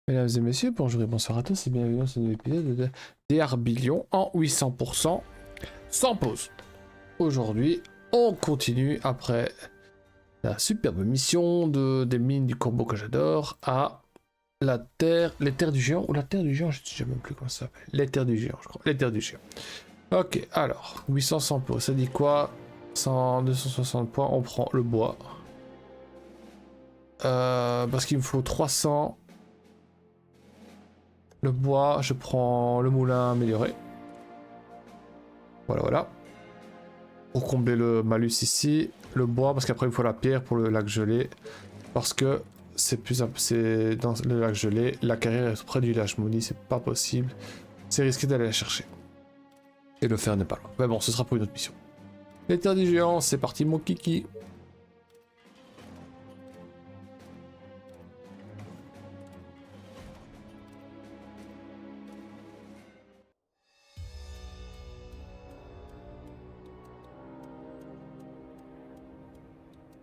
Mesdames et messieurs, bonjour et bonsoir à tous et bienvenue dans ce nouvel épisode de DR Billion en 800% sans pause. Aujourd'hui, on continue après la superbe mission des mines du corbeau que j'adore à les terres du géant ou la terre du géant, je ne sais même plus comment ça s'appelle. Les terres du géant, je crois. Les terres du géant. Ok, alors, 800 sans pause, ça dit quoi? 100, 260 points, on prend le bois. Parce qu'il me faut 300. Le bois, je prends le moulin amélioré. Voilà, voilà. Pour combler le malus ici. Le bois, parce qu'après il me faut la pierre pour le lac gelé. Parce que c'est dans le lac gelé. La carrière est près du village Mouni, c'est pas possible. C'est risqué d'aller la chercher. Et le fer n'est pas là. Mais bon, ce sera pour une autre mission. Les terres du géant, c'est parti mon kiki.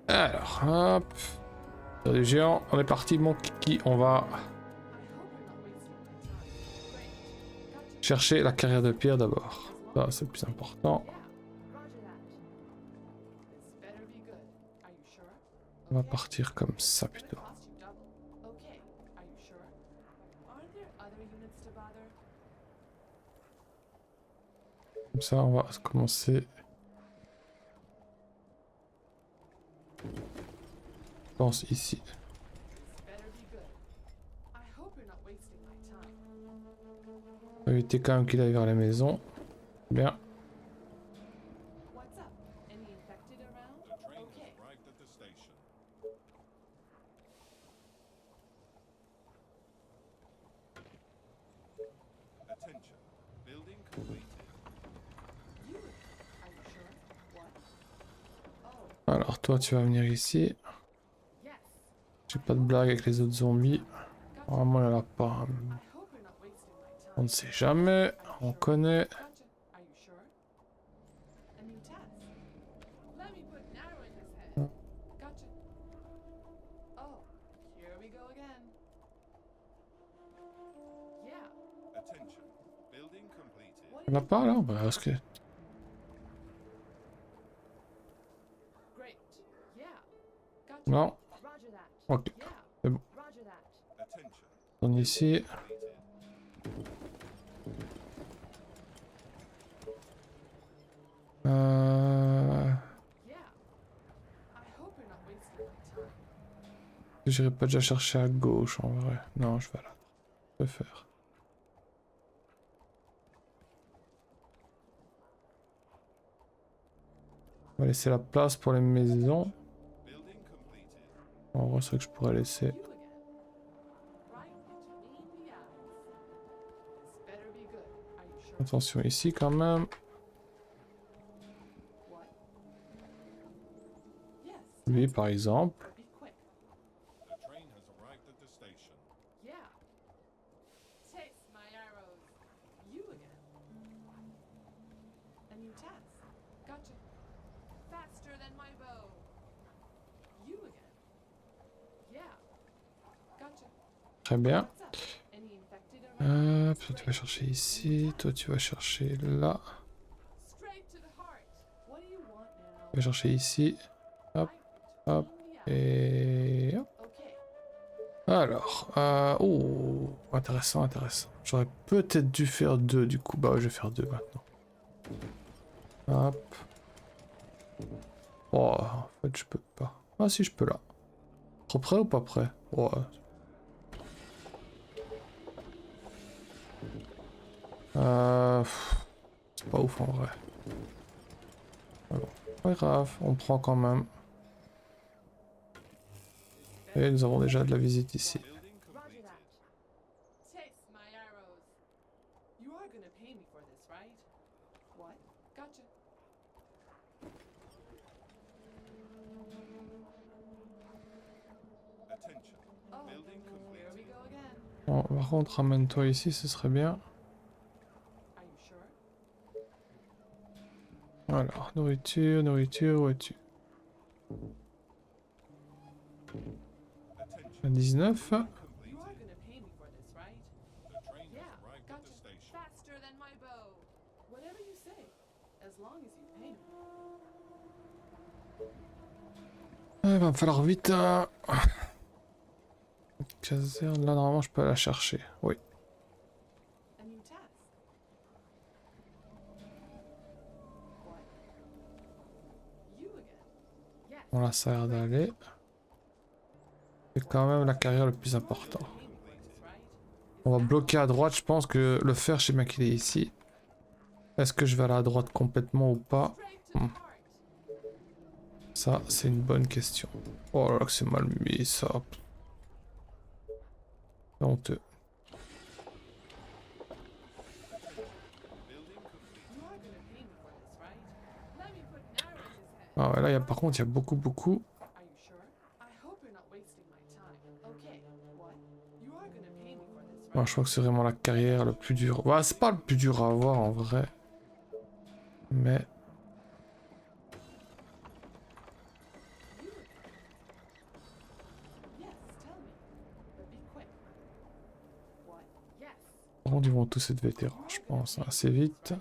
Alors, hop. Terre du géant, on est parti mon kiki. On va chercher la carrière de pierre d'abord. Ça, c'est le plus important. On va partir comme ça plutôt. Comme ça, on va commencer. Je pense ici. On va éviter quand même qu'il aille vers la maison. Bien. Alors toi tu vas venir ici. J'ai pas de blague avec les autres zombies. Normalement il y en a pas. On ne sait jamais. On connaît. Il n'y en a pas là? Bah, parce que... Non. Ok. C'est bon. On est ici. J'irai pas déjà chercher à gauche en vrai. Non, je vais là. Je vais faire. On va laisser la place pour les maisons. En vrai, c'est vrai que je pourrais laisser. Attention ici quand même. Lui par exemple. Très bien. Toi tu vas chercher ici. Toi tu vas chercher là. Tu vas chercher ici. Hop, hop. Et hop. Alors, oh, intéressant, intéressant. J'aurais peut-être dû faire deux du coup. Bah ouais, je vais faire deux maintenant. Hop. Oh, en fait, je peux pas. Ah si, je peux là. Trop près ou pas près? Ouais. C'est pas ouf en vrai. Ah bon, pas grave, on prend quand même. Et nous avons déjà de la visite ici. Bon, par contre, ramène-toi ici, ce serait bien. Alors, nourriture, nourriture, où es-tu? 19. Il va me falloir vite. Caserne, là normalement je peux la chercher. Oui. Bon là ça a l'air d'aller. C'est quand même la carrière le plus important. On va bloquer à droite, je pense que le fer, je sais bien qu'il est ici. Est-ce que je vais aller à droite complètement ou pas? Ça, c'est une bonne question. Oh là là, que c'est mal mis ça. C'est honteux. Ah ouais, là, par contre, il y a beaucoup. Ouais, je crois que c'est vraiment la carrière le plus dur. Ouais, c'est pas le plus dur à avoir en vrai. Mais... Par contre, ils vont tous être vétérans, je pense, assez vite.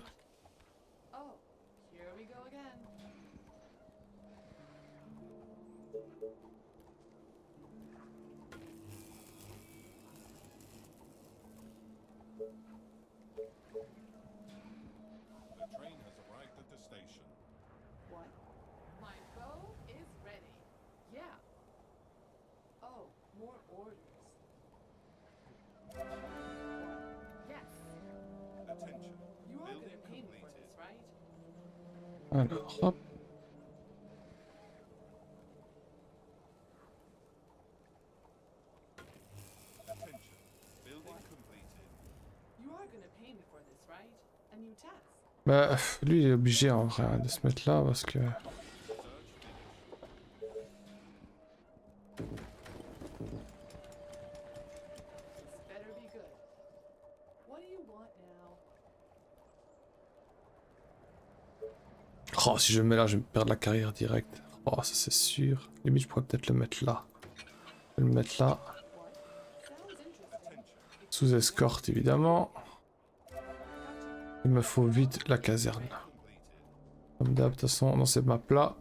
Alors, hop. Bah, lui il est obligé en vrai de se mettre là parce que... Oh, si je le mets là, je vais me perdre la carrière directe. Oh, ça c'est sûr. Limite, je pourrais peut-être le mettre là. Je vais le mettre là. Sous escorte, évidemment. Il me faut vite la caserne. Comme d'hab, de toute façon, dans cette map-là,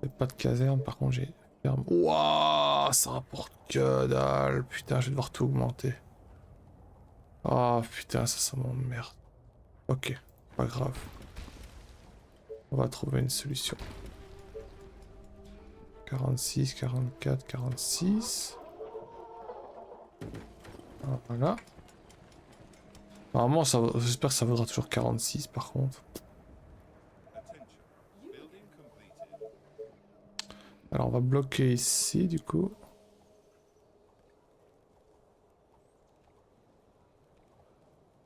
il n'y a pas de caserne. Par contre, j'ai... Wouah, ça rapporte que dalle. Putain, je vais devoir tout augmenter. Ah, putain, ça m'emmerde. Ok, pas grave. On va trouver une solution. 46, 44, 46. Voilà. Normalement, j'espère que ça vaudra toujours 46 par contre. Alors on va bloquer ici du coup.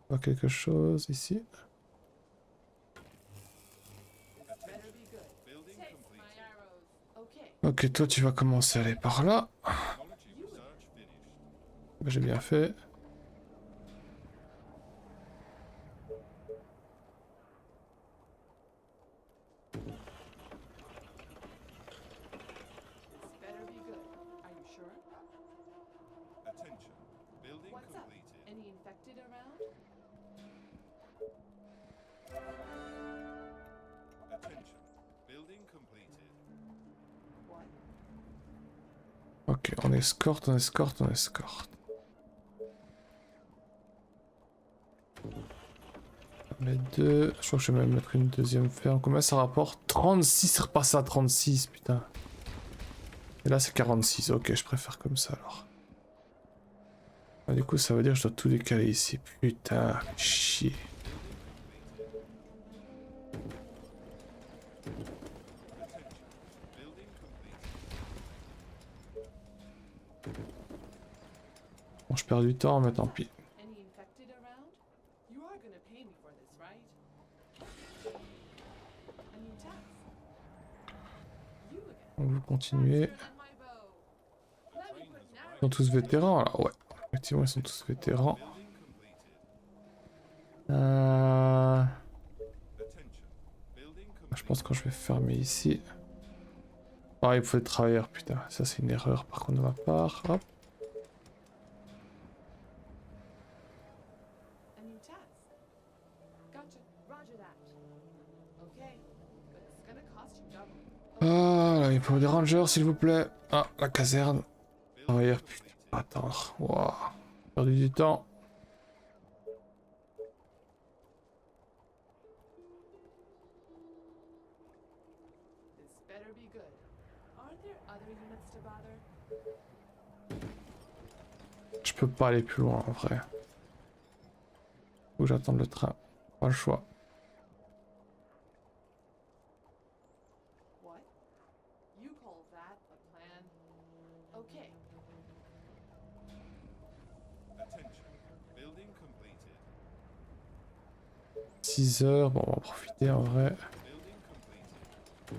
On voit quelque chose ici. Ok, toi tu vas commencer à aller par là. J'ai bien fait. Ok, on escorte, on escorte, on escorte. On met deux. Je crois que je vais même mettre une deuxième ferme. Combien ça rapporte? 36, c'est repassé à 36, putain. Et là c'est 46, ok, je préfère comme ça alors. Ah, du coup ça veut dire que je dois tout décaler ici. Putain, chier. Bon, je perds du temps, mais tant pis. On va continuer. Ils sont tous vétérans là, ouais. Effectivement, ils sont tous vétérans. Je pense que je vais fermer ici. Ah, il faut des travailleurs, putain. Ça, c'est une erreur par contre de ma part. Hop. Ah là Il faut des rangers, s'il vous plaît. Ah, la caserne. Travailleurs, putain, attendre. Waouh. Perdu du temps. Je peux pas aller plus loin en vrai. Faut que j'attende le train. Pas le choix. Okay. 6 heures, bon on va profiter en vrai. You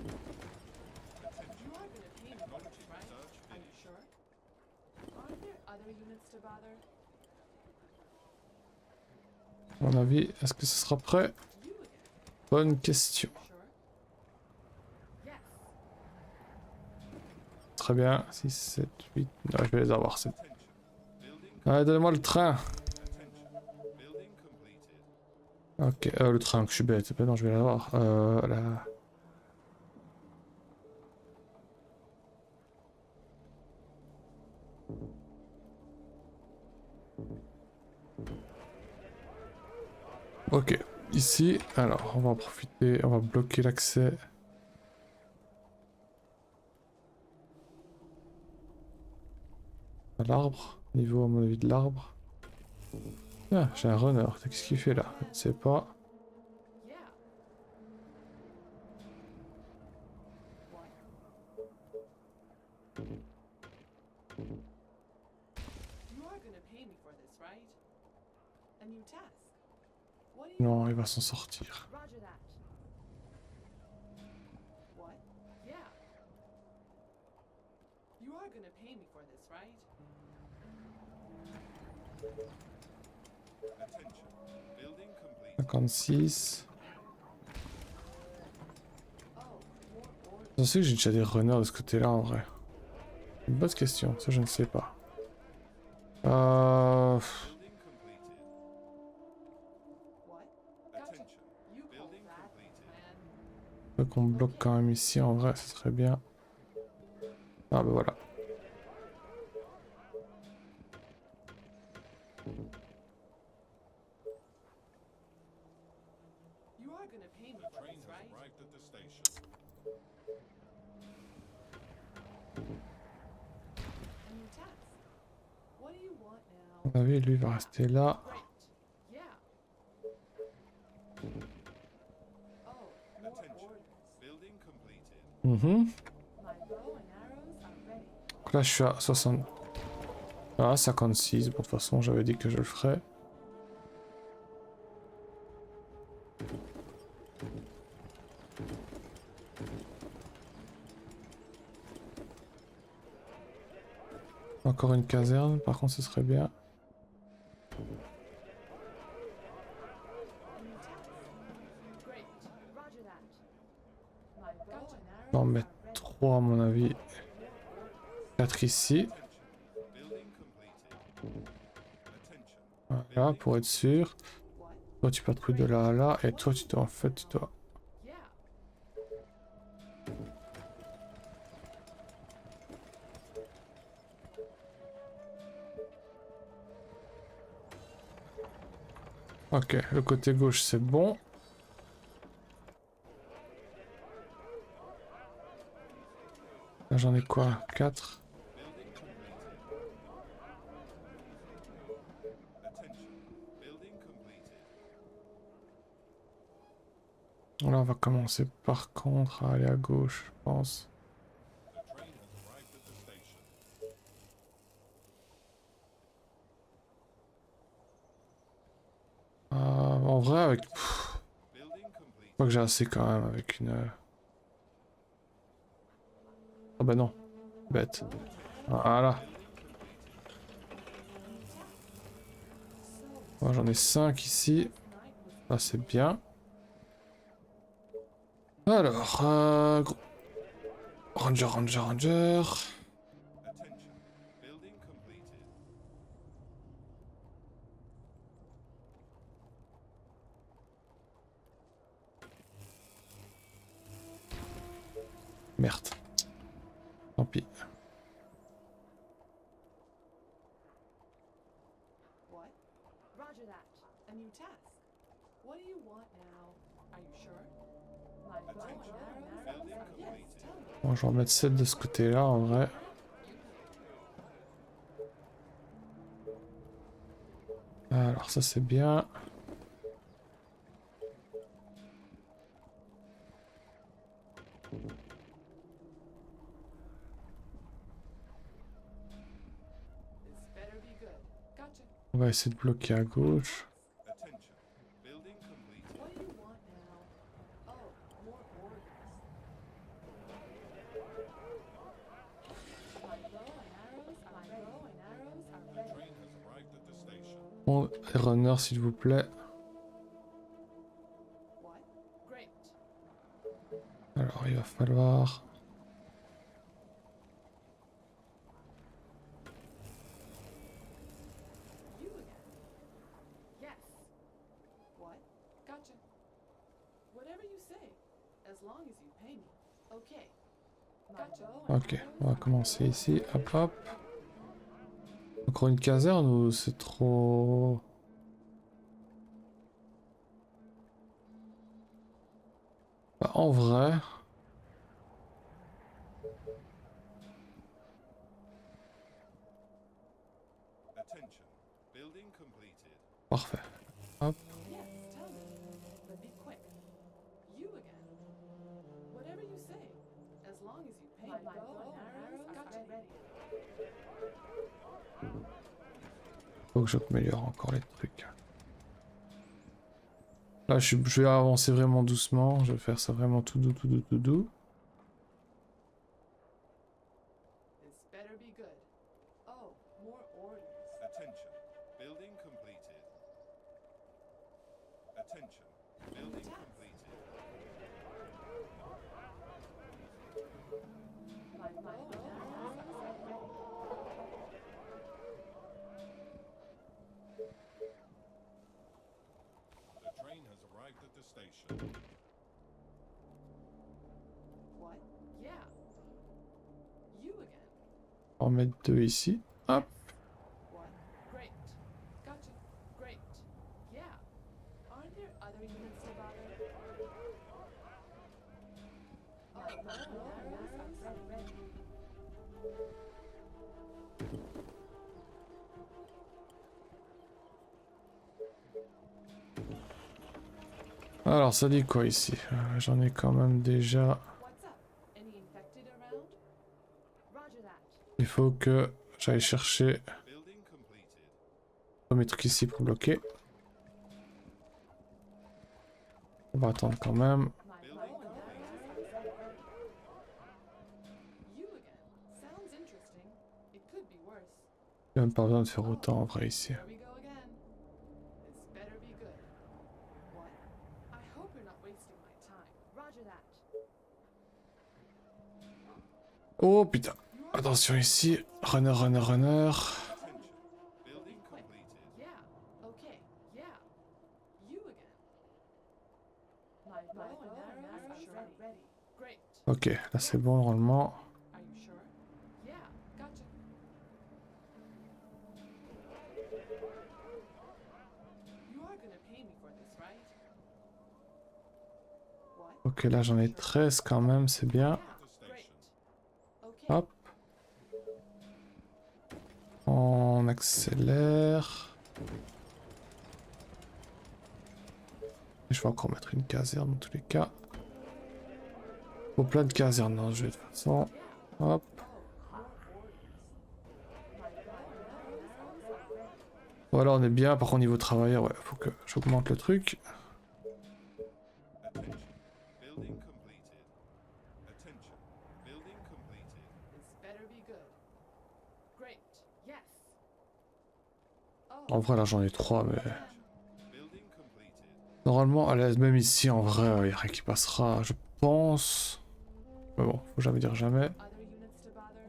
are gonna pay me for this, right? Are you sure? Aren't there other units to bother? À mon avis, est-ce que ce sera prêt? You again. Bonne question. Sure? Yes. Très bien. 6, 7, 8. Non, je vais les avoir. Allez, donnez-moi le train. Ok, le train, que je suis bête. Ben non, je vais l'avoir. Là. Ok, ici, alors on va en profiter, on va bloquer l'accès. À l'arbre, niveau à mon avis de l'arbre. Ah, j'ai un runner, qu'est-ce qu'il fait là? Je ne sais pas. Yeah. What? You are gonna pay me for this, right? A new task. What do you Non, want? il va s'en sortir. Roger that. What? Yeah. You are gonna pay me for this, right? 56. Oh, more orders. Je sais que j'ai déjà des runners de ce côté-là en vrai. Une bonne question, ça je ne sais pas. What? Gotcha. You call that a plan? Faut qu'on bloque quand même ici en vrai, ce serait bien. Ah bah voilà. You are gonna pay me for this, right? A new task. What do you want À now? mon avis, lui va rester là. Great. Yeah. Oh, more orders. Mhm. My bow and arrows are ready. Donc là je suis à 60. Ah, 56. Bon, de toute façon, j'avais dit que je le ferais. Encore une caserne, par contre, ce serait bien. A new task. Great. Roger that. My bow and On va en arrows mettre are ready. 3 à mon avis. 4 ici. Voilà, pour être sûr. What? Toi, tu peux trouver de là à là. Et toi, tu dois, en fait, tu dois... Yeah. Ok, le côté gauche, c'est bon. Là, j'en ai quoi? 4. Là, on va commencer par contre à aller à gauche, je pense. En vrai, avec... Je crois que j'ai assez quand même avec une... Ah bah non, bête. Voilà. Moi, j'en ai 5 ici. Là, c'est bien. Alors, Ranger, Ranger, Ranger. Merde. Tant pis. What? Roger that. A new task. What do you want now? Are you sure? My bow and arrows? Yes, tell me. Bon, je vais en mettre 7 de ce côté-là en vrai. Alors ça c'est bien. This better be good. Gotcha. On va essayer de bloquer à gauche. Attention. Building completed. What do you want now? Oh, more orders. My bow and arrows are The ready. train has arrived at the station. Bon, runner s'il vous plaît. What? Great. Alors il va falloir... You again. Yes. What? Gotcha. Whatever you say, as long as you pay me. Okay. Gotcha. Ok, on va commencer ici. Hop hop. Encore une caserne ou c'est trop... Bah, en vrai... Attention. Building completed. Parfait. Hop. Yes, tell me. But be quick. You again. Whatever you say, as long as you pay me. My bow and arrows are ready. Faut que j'améliore encore les trucs. Là je vais avancer vraiment doucement. Je vais faire ça vraiment tout doux, tout doux, tout doux. This better be good. Oh, more orders. Attention. Building completed. Attention. Building completed. My bow and arrows are ready. The train has arrived at the station. What? Yeah. You again. On va en mettre 2 ici. Hop. What? Great. Gotcha. Great. Yeah. Aren't there other units to bother? Oh, my bow and arrows are ready. Alors ça dit quoi ici? J'en ai quand même déjà... What's up? Any infected around? Roger that. Il faut que j'aille chercher Building completed. mes trucs ici pour bloquer. On va attendre quand même. My bow and arrows are ready. You again. Sounds interesting. It could be worse. Il n'y a même pas besoin de faire autant en vrai ici. Here we go again. This better be good. What? I hope you're not wasting my time. Roger that. Oh putain. Attention ici. Runner, runner, runner. Attention. Building completed. Yeah. Okay. Yeah. You again. My bow and arrows are ready. Great. Ok, là c'est bon normalement. Are you sure? Yeah. Gotcha. You are gonna pay me for this, right? What? Ok, là j'en ai 13 quand même, c'est bien. The Great. station. Okay. Hop. On accélère. Et je vais encore mettre une caserne dans tous les cas. Faut plein de casernes dans le jeu de toute façon. Hop. Voilà, on est bien. Par contre, niveau travailleur, ouais, faut que j'augmente le truc. Attention. Building completed. Attention. Building completed. This better be good. Great. Yes. En vrai, là j'en ai 3, mais Building completed. normalement, à l'aise, même ici, en vrai, il n'y a rien qui passera, je pense. Mais bon, faut jamais dire jamais. Other units to bother?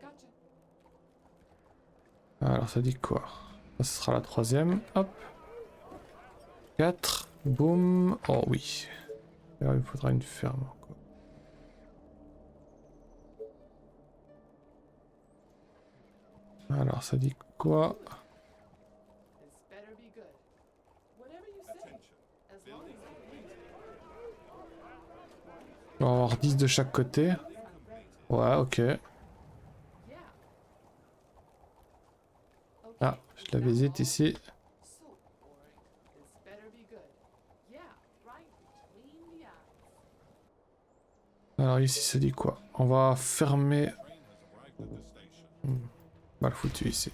Gotcha. Alors, ça dit quoi? Ça, ce sera la troisième. Hop. 4. Boum. Oh oui. Là, il me faudra une ferme encore. Alors, ça dit quoi? This better be good. Whatever you say, Attention. as long Building as completed. On va avoir 10 de chaque côté. I'm ready. Ouais, ok. Yeah. Okay. Ah, je la visite ici. So boring. This better be good. Yeah, right between the eyes. Alors ici, ça dit quoi? On va fermer... Train has arrived at the station. Mal foutu ici.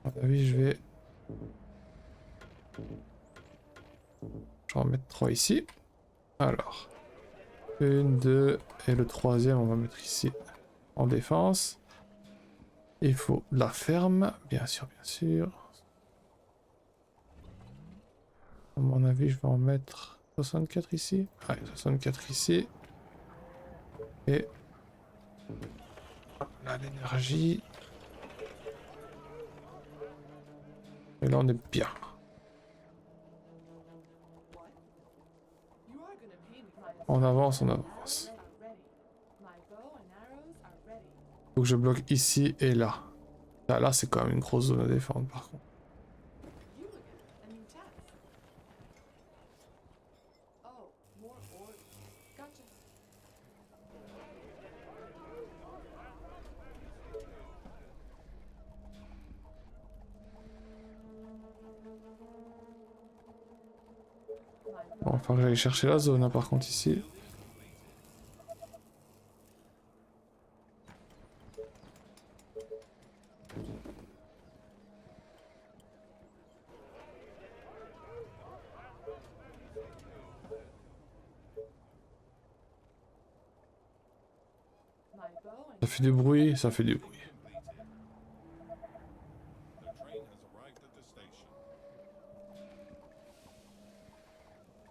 À mon avis, je vais... Je vais en mettre 3 ici. Alors. 1, 2, et le troisième, on va mettre ici en défense. Il faut la ferme, bien sûr, bien sûr. À mon avis, je vais en mettre 64 ici. Ouais, 64 ici. Et là, l'énergie. Et là, on est bien. What? You are gonna pay me for this. On avance, on avance. Are ready. My bow and arrows are ready. Faut que je bloque ici et là. Là, c'est quand même une grosse zone à défendre, par contre. You again. A new task. Oh, more orders. Gotcha. My Bon, il va falloir que j'aille chercher la zone, hein, par contre, ici. My bow and Ça fait du bruit, ça fait du bruit. The train has arrived at the station.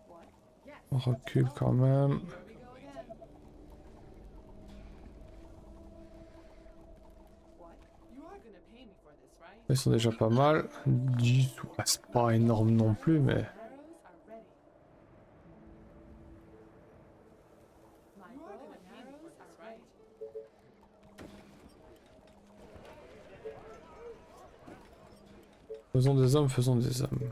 what? Yes. On recule quand même. Here we go again. What? You are gonna pay me for this, right? Ils sont déjà pas mal. 10, ouais, c'est pas énorme non plus, mais... Arrows are ready. My bow and arrows are right. Faisons des hommes, faisons des hommes.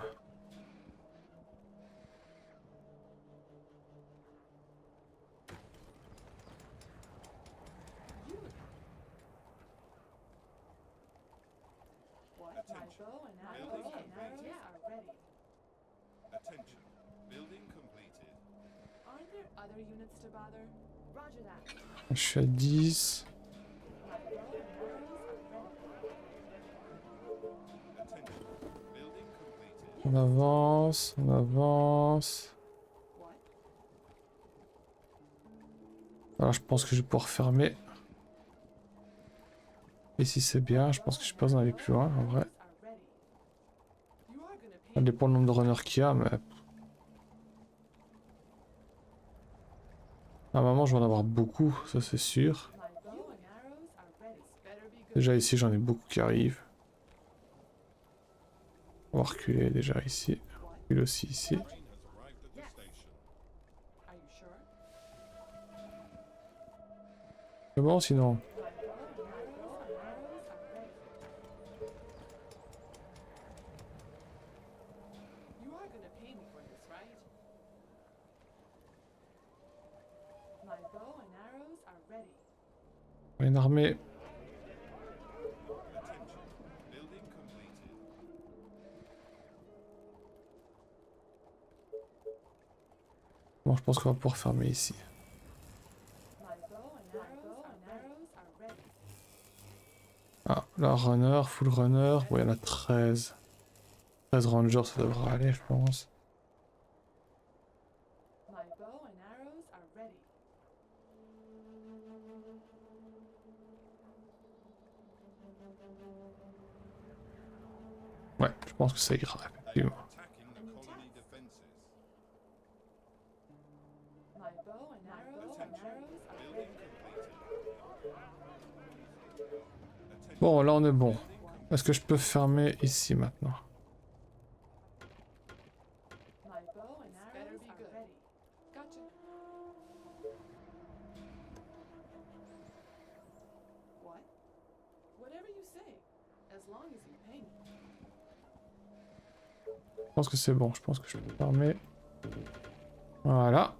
What? My bow and arrows are ready. Attention. Building completed. Aren't there other units to bother? Roger that. Je suis à 10. My bow and arrows are ready. Attention. Building completed. On avance, on avance. What? Alors je pense que je vais pouvoir fermer. Et si c'est bien, je pense que je peux pas en aller plus loin, en vrai. Are ready. You are gonna pay Ça dépend le nombre de runners qu'il y a, mais... À un moment, je vais en avoir beaucoup, ça c'est sûr. my bow and arrows are ready. This better be good. Déjà ici, j'en ai beaucoup qui arrivent. On va reculer déjà ici. What? Recule aussi ici. Train has arrived at the station. Are you sure? C'est bon sinon. My bow and arrows are ready. You are gonna pay me for this, right? My bow and arrows are ready. Une armée. Attention. Building completed. Bon, je pense qu'on va pouvoir fermer ici. My bow and arrows are ready. Ah, là, runner, full runner. Bon, il y en a 13. 13 rangers, ça devrait aller, je pense. My bow and arrows are ready. Ouais, je pense que ça ira, They are effectivement. attacking the colony defenses. My bow and arrows are Building ready. completed. Attention. Bon, là, on est bon. Building completed. Est-ce que je peux fermer ici maintenant? My bow and arrows are ready. Gotcha. What? Whatever you say, as long as you pay me. Je pense que c'est bon, je pense que je peux fermer. Voilà,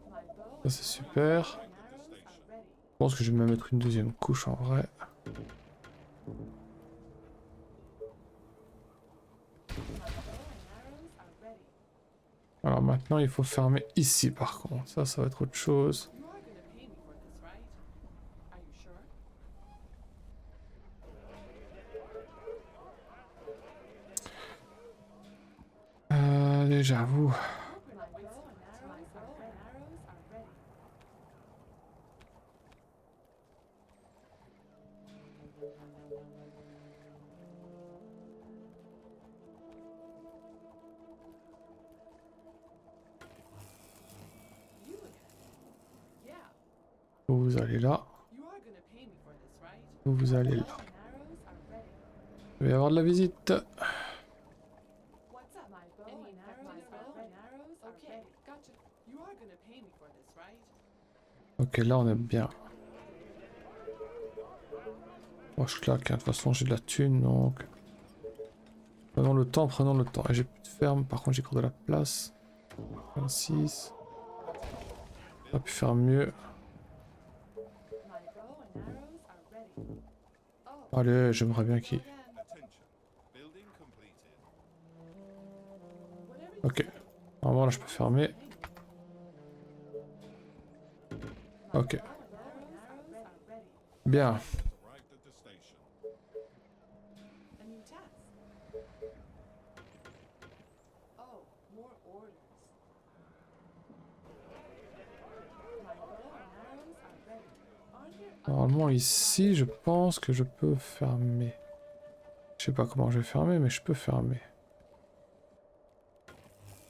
My bow ça c'est super. and arrows are ready. Je pense que je vais me mettre une deuxième couche en vrai. My bow and arrows are ready. Alors maintenant il faut fermer ici par contre, ça va être autre chose. You are gonna pay me for this, right? Are you sure? Déjà vous. My bow and arrows are ready. You again? Yeah, Vous allez là, you are gonna pay me for this, right? vous allez là. Bow and arrows are ready. Il va y avoir de la visite. What's up? My bow and arrows are okay, ready. Gotcha. You are gonna pay me for this, right? Ok, là on est bien. Moi je claque, hein. De toute façon j'ai de la thune donc. Prenons le temps, prenons le temps. Et j'ai plus de ferme, par contre j'ai encore de la place. 26. On a pu faire mieux. My bow and arrows are ready. Oh, Allez, j'aimerais bien qu'il. again. Attention. Building completed. Whatever you Ok. say. Normalement là je peux fermer. Ok. Bow and arrows are ready. Bien. Arrived at the station. A new task. Oh, more orders. My bow and arrows are ready. Aren't there other Normalement ici je pense que je peux fermer. Je sais pas comment je vais fermer mais je peux fermer.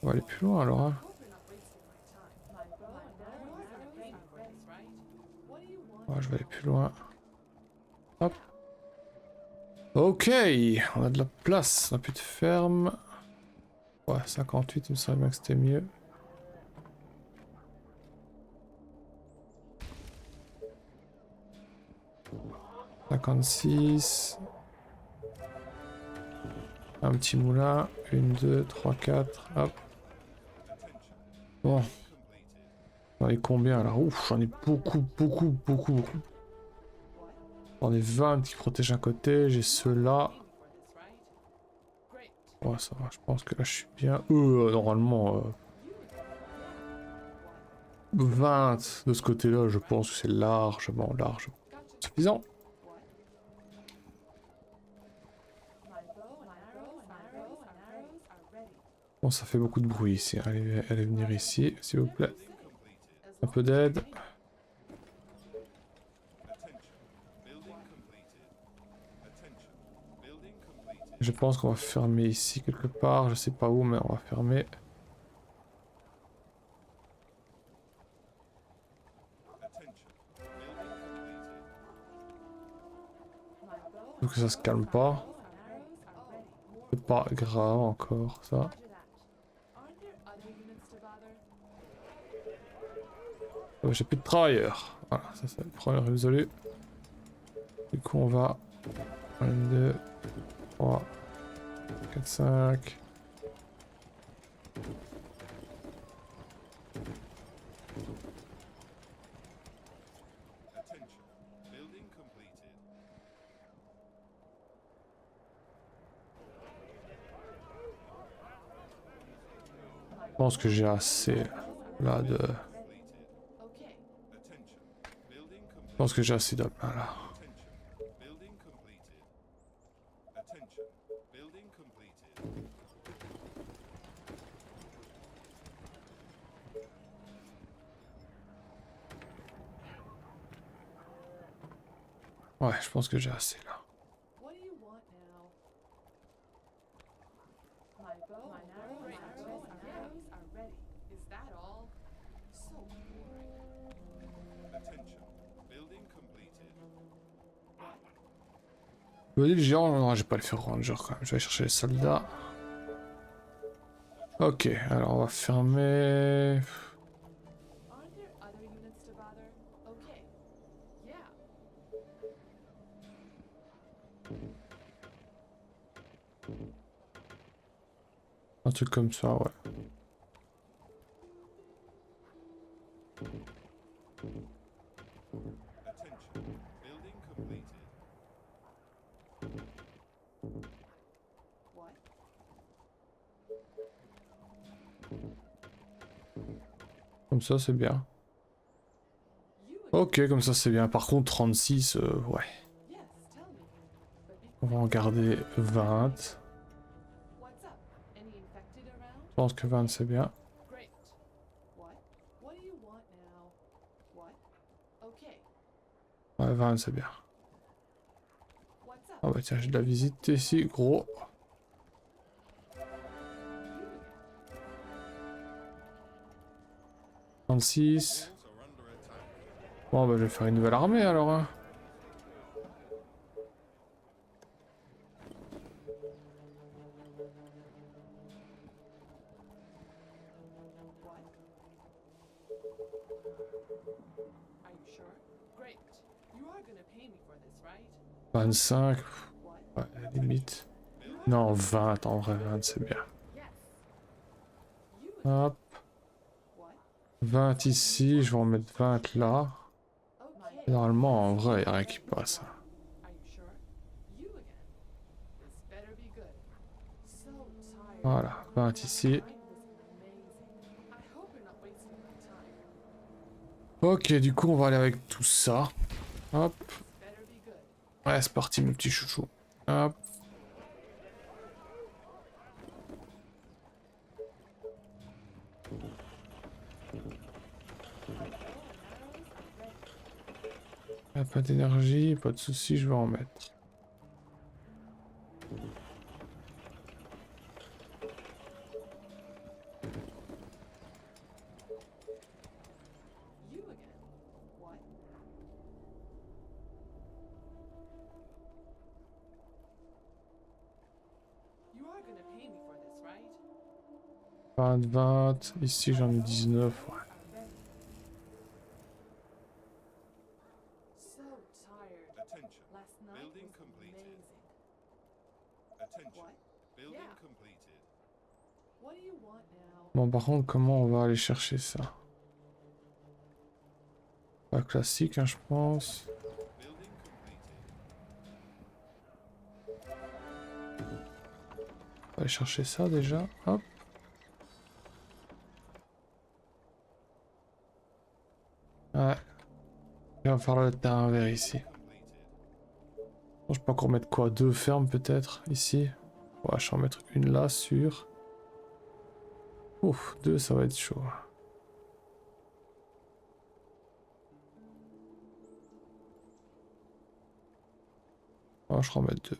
On va aller plus loin alors hein. hope you're not wasting my time. My bow and arrows are ready, right? What do you want? Ouais, je vais aller plus loin. Hop. Ok, on a de la place, on a plus de ferme. Ouais, 58, il me semble bien que c'était mieux. « 56. Un petit moulin. 1, 2, 3, 4. Hop. Bon. J'en ai combien là? Ouf, j'en ai beaucoup. J'en ai 20 qui protègent un côté. J'ai ceux-là. Pay me for this, right? Great. Ouais, ça va, je pense que là je suis bien. Normalement. 20 de ce côté-là, je pense que c'est largement Gotcha. suffisant. What? My bow and arrows are ready. Bon, ça fait beaucoup de bruit ici. Allez venir ici, s'il vous plaît. As Un long peu d'aide. Attention. Building completed. Attention. Building completed. Je pense qu'on va fermer ici quelque part. Je sais pas où, mais on va fermer. Attention. Building completed. my bow Faut que ça se calme pas. and arrows are ready. More C'est pas grave encore, ça. Roger that. Aren't there other units to bother? J'ai plus de travailleurs. Voilà, ça c'est le premier résolu. Du coup, on va. 1, 2, 3, 4, 5. Attention. Building completed. Je pense que j'ai assez là de. Completed. Okay. Attention. Building Je completed. pense que j'ai assez d'hommes là. Attention. Building completed. Attention. Building completed. Ouais, je pense que j'ai assez là. What do you want now? My bow and arrows are ready. Is that all? So boring. Attention. Building completed. Je me dis le géant, non, je vais pas le faire ranger quand même. Je vais aller chercher les soldats. Ok, alors on va fermer. Aren't there other units to bother? Okay. Yeah. Un truc comme ça, ouais. Attention. Building completed. What? Comme ça, c'est bien. You again? Ok, comme ça, c'est bien. Par contre, 36, ouais. Yes, tell me. But be On va en garder 20. What's up? Any infected around? Je pense que 20, c'est bien. Great. What? What do you want now? What? Okay. Ouais, 20, c'est bien. What's up? Ah bah tiens, j'ai de la visite ici, gros. You again? 36. Walls are under attack. Bon, bah je vais faire une nouvelle armée alors. Hein. What? Are you sure? Great. You are gonna pay me for this, right? 25. What? Ouais, limite. Non, 20, en vrai, 20, c'est bien. Yes. You again? Hop. What? 20 ici, je vais en mettre 20 là. Okay. Normalement, en vrai, il n'y a rien qui passe. Hein. Are you sure? You again? This better be good. So tired. Voilà, 20 ici. Night was amazing. I hope you're not wasting my time. Ok, du coup, on va aller avec tout ça. Hop. Better be good. Ouais, c'est parti, mon petit chouchou. Hop. Ah, pas d'énergie, pas de soucis, je vais en mettre. You again? What? You are gonna pay me for this, right? 20, 20. Ici, j'en ai 19. Ouais. Are ready. So tired. Attention. Last night Building was completed. amazing. Attention. What? Building Yeah. completed. What do you want now? Bon, par contre, comment on va aller chercher ça? Pas classique, hein, je pense. Building completed. On va aller chercher ça déjà. Hop. Ouais. Il va falloir le terrain vert ici. Completed. Bon, je peux encore mettre quoi? 2 fermes peut-être ici. Ouais, je vais en mettre une là, sûr. Ouf, 2, ça va être chaud. Oh, je vais en mettre 2.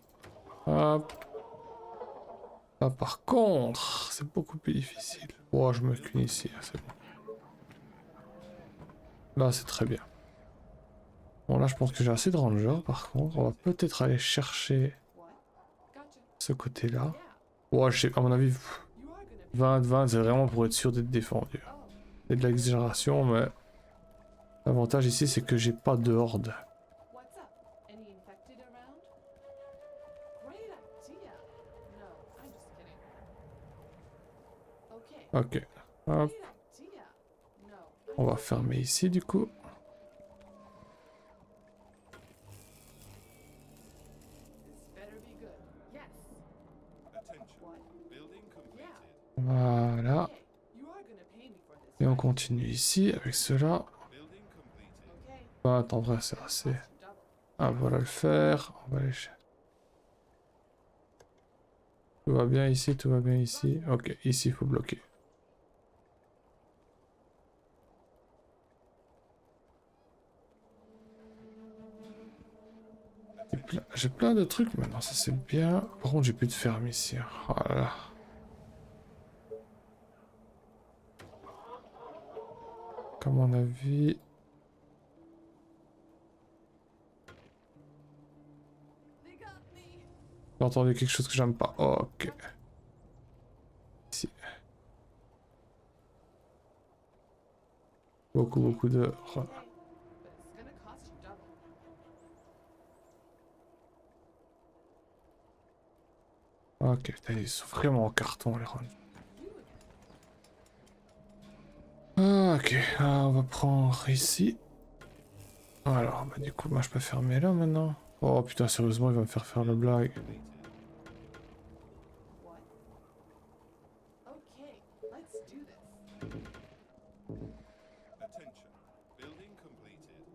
Hop. Là, par contre, c'est beaucoup plus difficile. Oh, je me qu'une ici, c'est bon. Là, c'est très bien. Bon, là, je pense que j'ai assez de rangers, par contre. On va peut-être aller chercher What? Gotcha. ce côté-là. Yeah. Ouais, à mon avis, You are gonna pay. 20, c'est vraiment pour être sûr d'être défendu. Oh. C'est de l'exagération, mais l'avantage ici, c'est que j'ai pas de horde. What's up? Any infected around? Great idea. No, I'm just kidding. Okay. Ok. Hop. Great idea. No, I'm On va just fermer ici, du coup. This better be good. Yes. Attention. What? Building completed. Voilà. Okay. You are gonna pay me for this. Et on right? continue ici avec cela. Building completed. Okay. Bah, attends, en vrai, c'est assez. Double. Ah, voilà le faire. On va aller Tout va bien ici, tout va bien ici. Ok, ici, il faut bloquer. J'ai plein de trucs maintenant, ça c'est bien. Par contre, j'ai plus de ferme ici. Oh là là. Comme on a vu. They got me. J'ai entendu quelque chose que j'aime pas. Oh, ok. Ici. Beaucoup de... oh. Okay. But it's gonna cost you double. Ok, putain, ils sont vraiment en carton les runs. Ok, on va prendre ici. Alors, bah du coup, moi je peux fermer là maintenant. Oh putain, sérieusement, il va me faire la blague. What? Okay, let's do this. Attention. Building completed.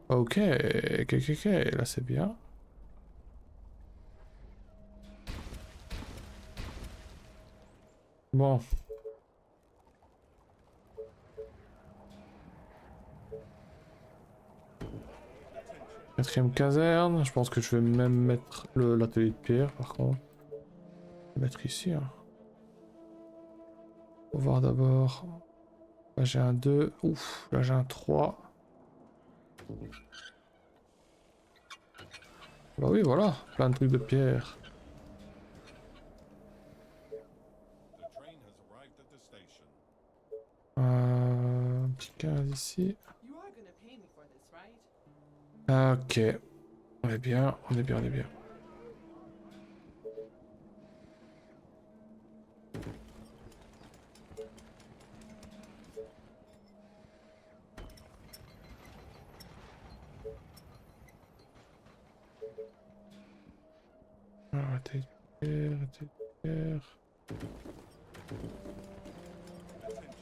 Ok, ok, là c'est bien. Bon. Quatrième caserne, je pense que je vais même mettre l'atelier de pierre par contre. Je vais mettre ici. Hein. On va voir d'abord. Là j'ai un 2, ouf, là j'ai un 3. Bah oui, voilà, plein de trucs de pierre. The train has arrived at the station. Un petit 15 ici. You are gonna pay me for this, right? Ok, on est bien, on est bien, on est bien. Alors, atelier de pierre, atelier de pierre. Attention.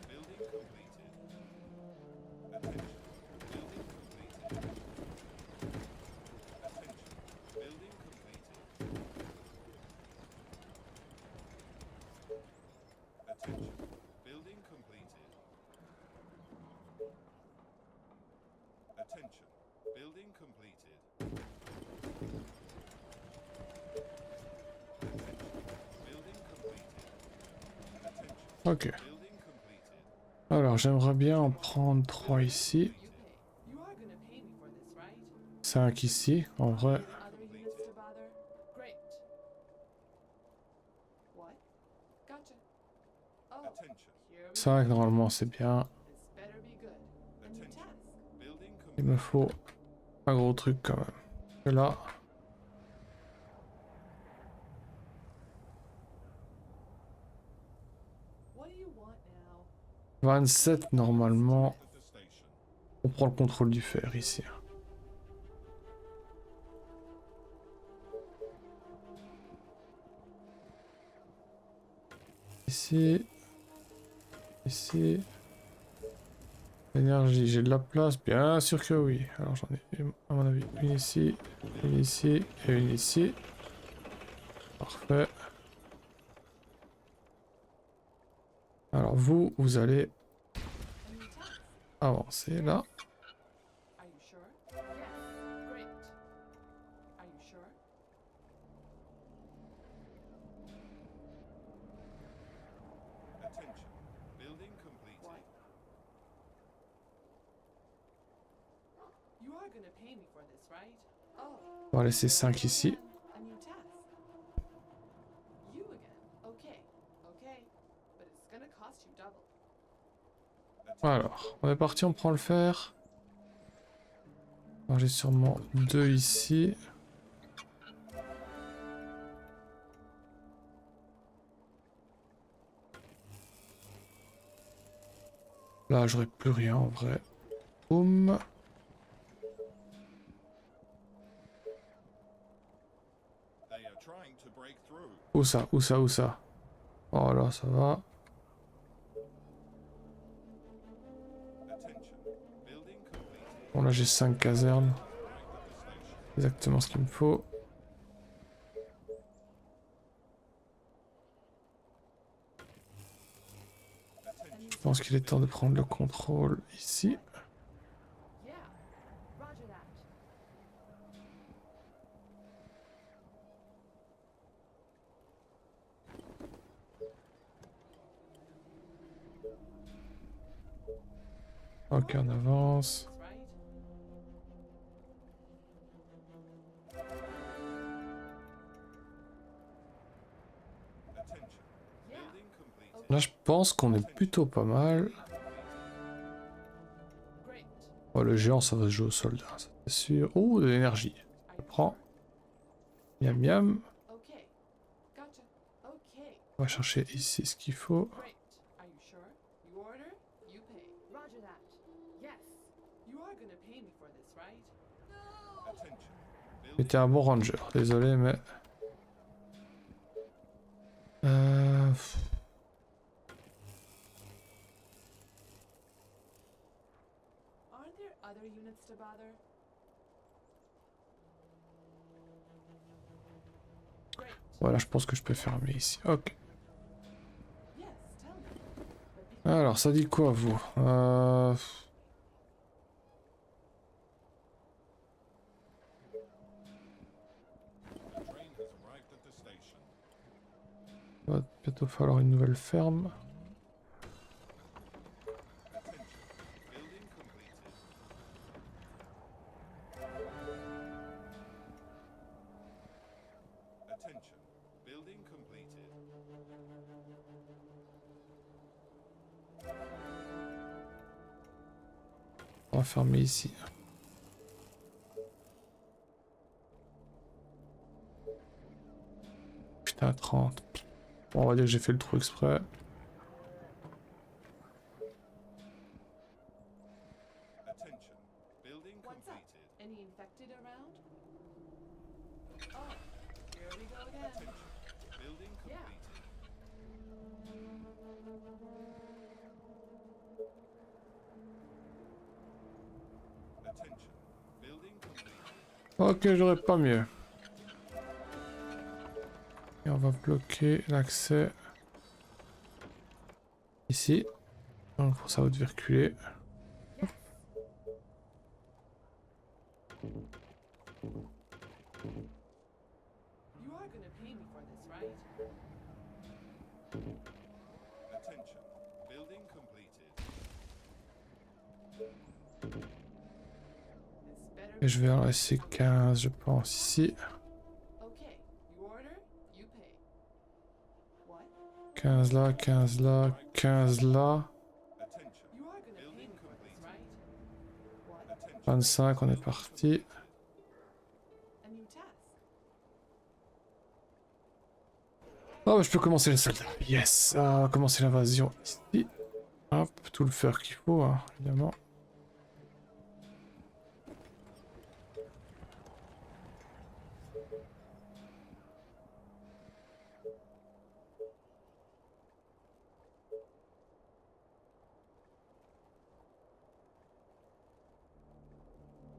Building completed. Attention. Building completed. Attention. Building completed. Attention. Building completed. Attention. Building completed. Building completed. Attention. Ok. Building completed. Alors, j'aimerais bien en prendre 3 ici. You pay. You are gonna pay me for this, right? 5 ici, en vrai. Other units to bother? Great. What? Gotcha. Oh, Attention. here we 5 go. normalement c'est bien. This better be good. A new Attention. task. Building Il me completed. faut un gros truc quand même. Et là, What do you want now? 27 normalement. At the station. On prend le contrôle du fer ici. Ici. Ici. Énergie, j'ai de la place, bien sûr que oui. Alors j'en ai, à mon avis, une ici et une ici. Parfait. Alors vous, vous allez A new task. avancer là. Are you sure? Yes. Great. Are you sure? Attention. Building completed. What? You are gonna pay me for this, right? Oh. On va laisser 5 ici. A new task. You again. Okay. Okay. But it's gonna cost you double. Alors, on est parti, on prend le fer. Alors j'ai sûrement 2 ici. Là, j'aurai plus rien en vrai. Boum. They are trying to break through. Où ça? Où ça? Où ça? Oh là, ça va. Attention. Building completed. Bon, là, j'ai 5 casernes. Arrived at the station. Exactement ce qu'il me faut. Attention. Je pense qu'il est temps de prendre le contrôle ici. Yeah. Roger that. Ok, on avance. Right? Attention. Yeah. Building completed. Là, je pense qu'on est plutôt pas mal. Great. Oh, le géant, ça va se jouer au soldat, ça, c'est sûr. Oh, de l'énergie. Are Je you prends. sure? Miam miam. Okay. Gotcha. On va chercher ici ce qu'il faut. Great. Are you sure? You order, you pay. Roger that. Yes. You are gonna pay me for this, right? Attention. Mais t'es un bon ranger, désolé, mais... pff, Aren't there other units to bother? Great. voilà, je pense que je peux fermer ici. Ok. Yes, tell me. But be Alors, ça dit quoi, vous The train has arrived at the station. va bientôt falloir une nouvelle ferme. Attention. Building completed. Attention. Building completed. On va fermer ici. Putain, 30. Bon, on va dire que j'ai fait le trou exprès. Attention. Building What's up? completed. Any infected around? Oh, here we go again. Attention. Building Yeah. completed. Attention. Building completed. Ok, j'aurais pas mieux. Et on va bloquer l'accès ici. Donc pour ça, vous devez reculer. Yes. You are gonna pay me for this, right? Attention. Building completed. This better Et be. je vais en laisser 15, je pense, ici. Okay, you order, you pay. What? 15 là, 15 là, 15 là. Attention. You are gonna pay me for this, right? What? Attention. 25, on est parti. A new task. Oh, je peux commencer les soldats. Yes, on va commencer l'invasion ici. Hop, tout le fer qu'il faut, hein, évidemment.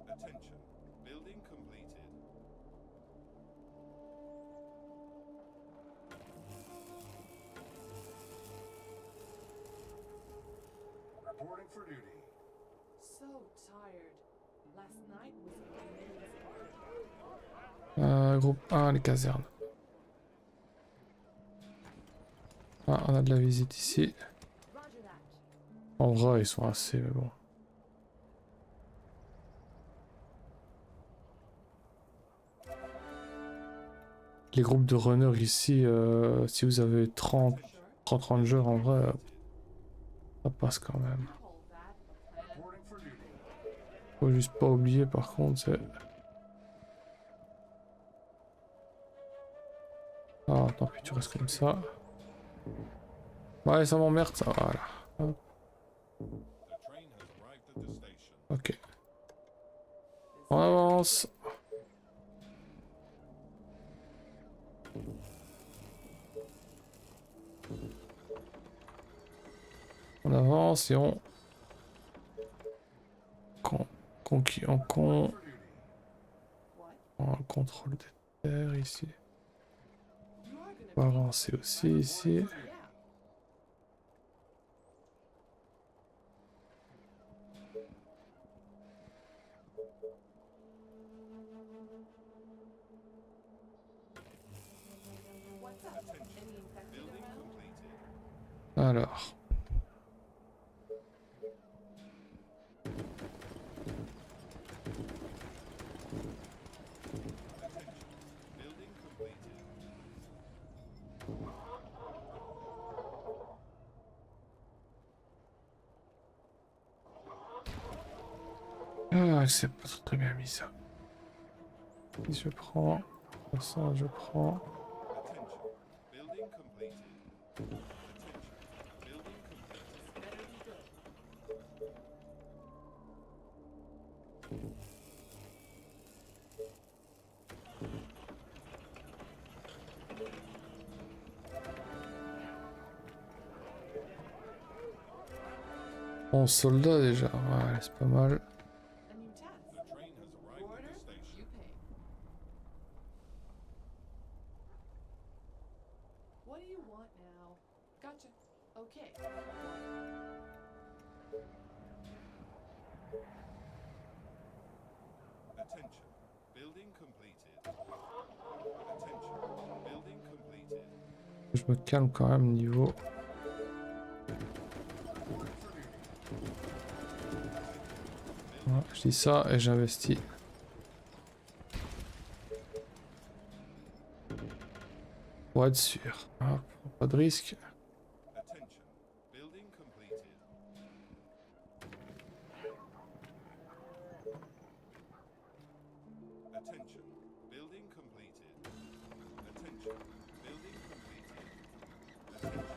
Attention. Building completed. Reporting for duty. So tired. Last night was amazing. Groupe 1, les casernes. Ah, on a de la visite ici. Roger that. En vrai, ils sont assez, mais bon. Les groupes de runners ici, si vous avez 30 Sure. rangers, en vrai, ça passe quand même. Call that a plan. Reporting for duty. Faut juste pas oublier, par contre, c'est... Ah, tant pis, tu restes comme ça. Ouais, ça m'emmerde, ça, voilà. Hop, The train has arrived at the station. ok. This On avance. On avance et on... What? On contrôle des terres ici. You are gonna On va pay me. avancer aussi ici. Yeah. What's up? Any infected Building around? completed. Alors. Building completed. Ah, c'est pas très bien mis ça. Je prends. Ça, je prends. Attention. Building completed. Building completed. Better be good. Bon, soldat déjà, ouais, c'est pas mal. A new task. The train has arrived Order, at the station. you pay. What do you want now? Gotcha. Okay. Attention. Building completed. Attention. Building completed. Je me calme quand même niveau. Ouais, je dis ça et j'investis. Pour être sûr. Hop, pas de risque. Attention. Building completed. Attention. Building completed. Attention. Building completed. Attention.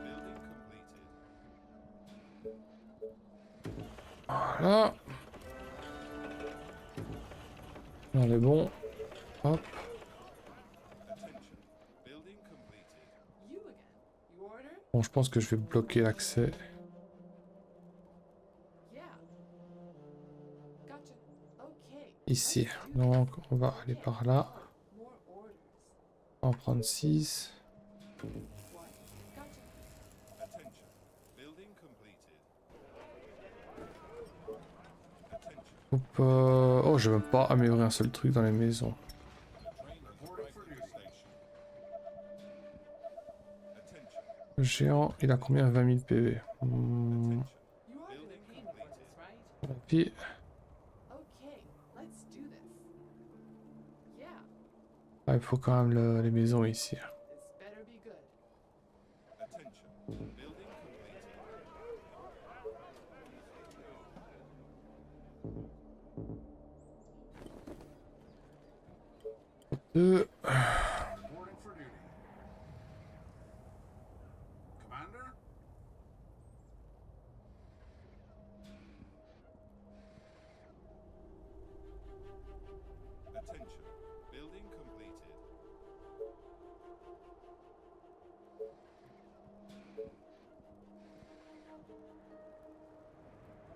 Building completed. Voilà. On est bon. Hop. Attention. Building completed. You again. You order? Bon, je pense que je vais bloquer l'accès. Yeah. Gotcha. Okay. Ici. let's do Donc, this. on va aller par là. More orders. On va en prendre 6. What? Gotcha. Attention. Building completed. Attention. Hop, oh, j'ai même pas amélioré un seul truc dans les maisons. The train has arrived at the station. Attention. Le géant, il a combien? 20 000 PV. Attention. You are gonna Building pay me for completed. this, right? Tant pis. Okay. Let's do this. Yeah. Ah, il faut quand même les maisons ici. This better be good. Attention. Building completed. 2. Reporting for duty. Commander? Attention. Building completed.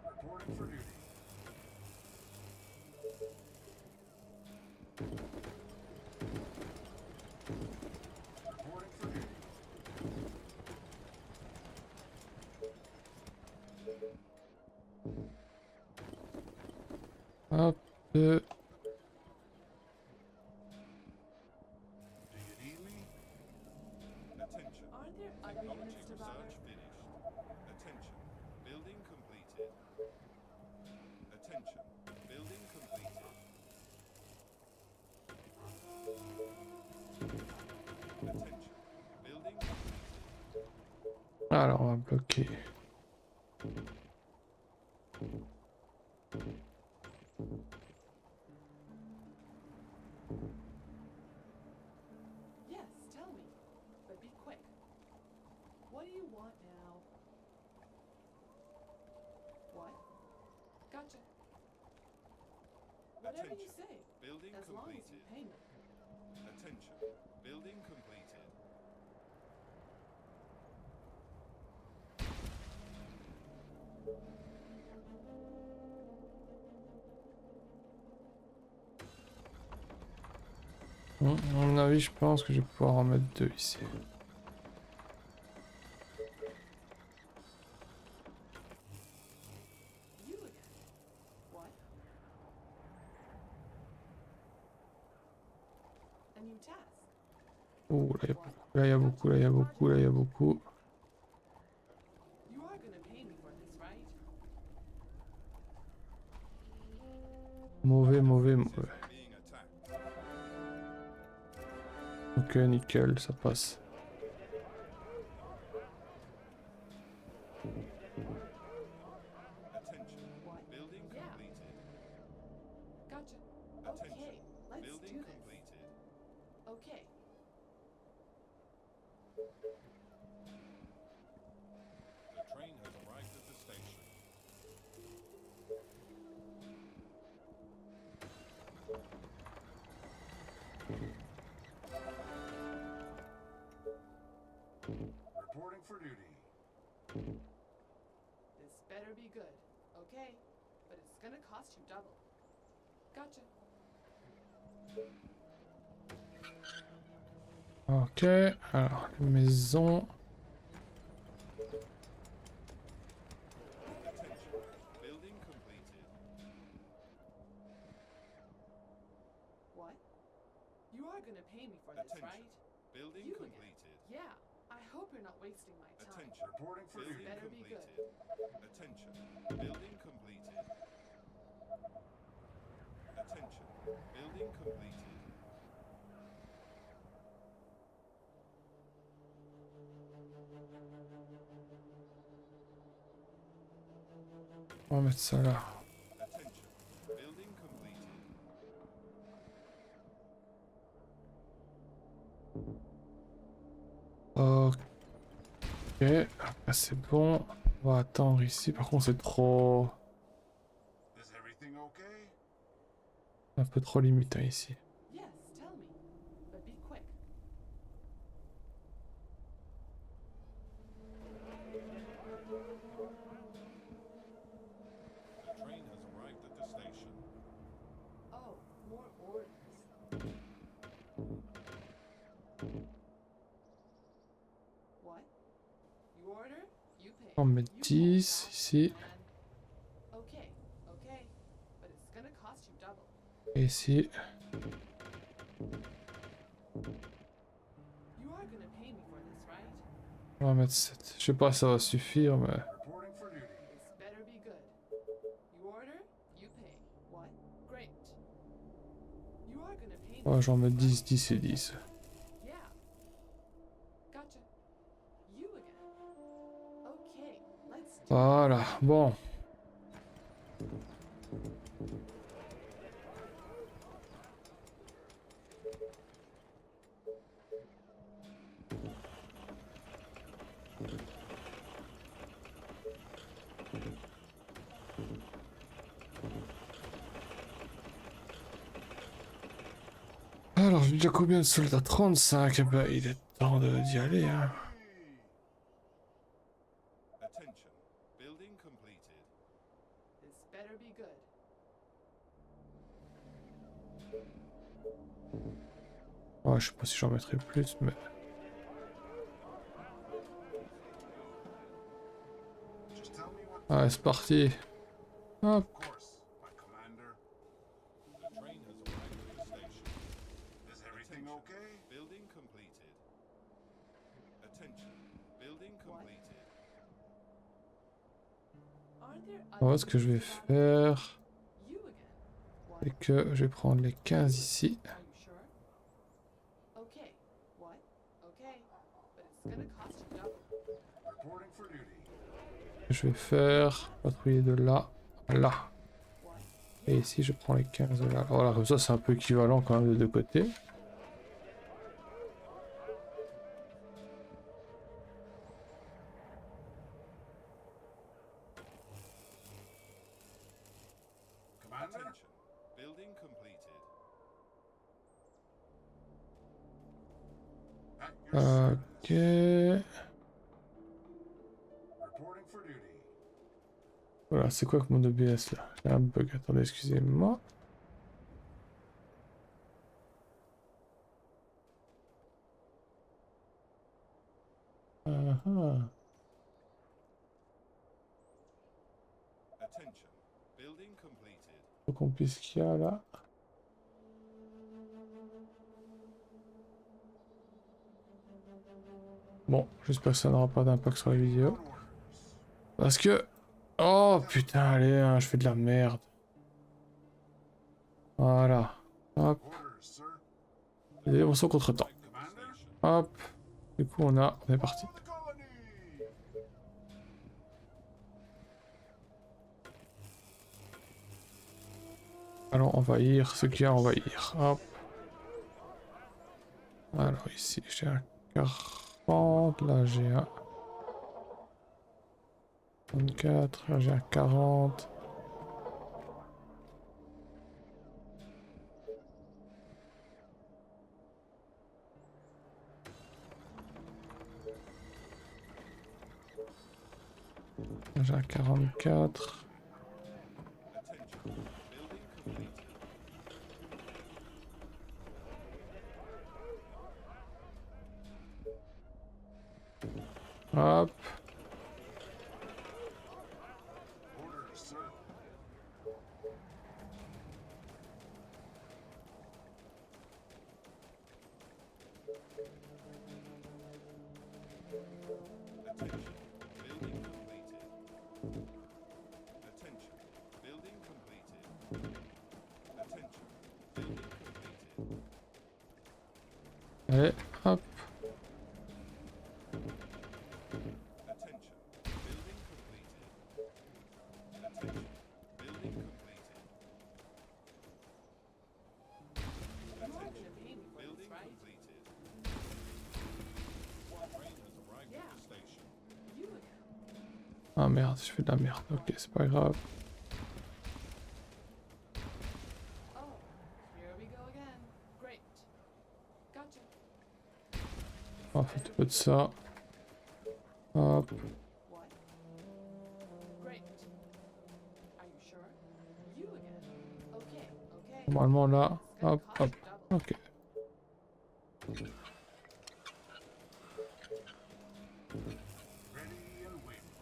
Reporting for duty. Reporting for duty. Hop. 2. Do you need me? Attention. Aren't there other Technology units to bother? research finished. Attention. Building completed. Attention. Building completed. Attention. Building completed. Alors, on va bloquer. Yes, tell me. But be quick. What do you want now? What? Gotcha. Whatever you Attention. say, Building as long as you completed. pay me. Attention. Building completed. Bon, à mon avis, je pense que je vais pouvoir en mettre 2 ici. You again. What? A new task. Oh, là, il y a beaucoup, là, il y a beaucoup, là, il y a beaucoup, là, il y a beaucoup. You are gonna pay me for this, right? Mauvais, mauvais, mauvais. I'm being attacked. Ok, nickel, ça passe. Attention. What? Building Yeah. completed. Gotcha. Attention. Okay, let's Building do this. completed. Okay. for duty. This better be good. Okay, but it's gonna cost you double. Gotcha. Ok, alors les maisons. Attention. Building completed. What? You are gonna pay me for this, Attention. right? Building You again. completed. Yeah. I hope you're not wasting my time. Attention. Reporting for Building duty. better be good. completed. Attention. Building completed. Attention. Building completed. On va mettre ça là. Attention. Building completed. Ok. Là c'est bon. On va attendre ici. Par contre c'est trop... Is everything okay? un peu trop limite hein, ici. Yes, tell me. But be quick. The train has arrived at the station. Oh, more orders. What? You order, you pay. On met You pay 10 that, ici. and- Okay, okay. But it's gonna cost you double. Et ici. You are gonna pay me for this, right? On va mettre 7. Je sais pas si ça va suffire mais... Reporting for duty. This better be good. You order, you pay. What? Great. You are gonna pay me. Ouais, j'en mets for this, 10, right? 10 et 10. Yeah. Gotcha. You again. Okay, let's do Voilà, bon. Alors, j'ai déjà combien de soldats? 35. Eh ben, il est temps d'y aller, hein. Attention. Building completed. This better be good. Ouais, je sais pas si j'en mettrai plus, mais... Just tell me what. Allez, c'est parti. Hop. Of course, my commander. The train has arrived at the station. Is everything okay? Building completed. Attention. Building completed. Are there Moi, other ce que je vais things about it? faire, You again. What? c'est que je vais prendre les 15 ici. Are you sure? Okay. What? Okay. But it's gonna cost you double. Reporting for duty. Je vais faire patrouiller de là à là. What? Et ici, je prends les 15 de là. Voilà, comme ça, c'est un peu équivalent quand même de deux côtés. Commander? Attention. Building completed. At your Ok. service. Reporting for duty. Voilà, c'est quoi que mon OBS là? J'ai un bug, attendez, excusez-moi. Ah, ah. Attention. Building completed. Faut qu'on puisse ce qu'il y a là. Bon, j'espère que ça n'aura pas d'impact sur la vidéo. On orders. Parce que... Oh putain, allez, hein, je fais de la merde. Voilà. Hop. Orders, sir. Et on s'en contre-temps. Commander? Station. Hop. Du coup, on est parti. For the colony. Allons envahir ce qu'il y a à envahir. Hop. Alors ici, j'ai un 40. Là, j'ai un 24. Là, j'ai un 40. J'ai un 44. Hop. Orders, sir. Allez, hop. You're gonna pay me for this, right? Yeah. You again. Ah merde, je fais de la merde. Ok, c'est pas grave. Oh, here we go again. Great. Gotcha. On va faire un peu de ça. Hop. What? Great. Are you sure? You again. Okay, okay. Normalement là. It's gonna Hop, cost hop. you double. Ok. Ready and waiting.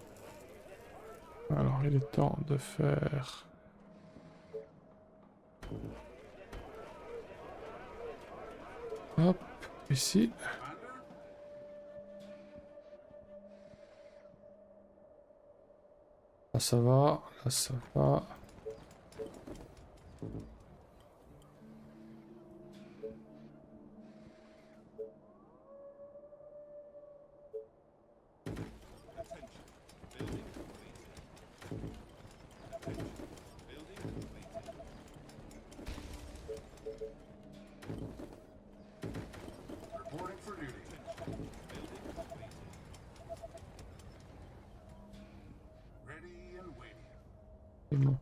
Alors il est temps de faire... Hop, ici. Commander? Là ça va, là ça va. Reporting for duty. Ready and waiting. C'est bon.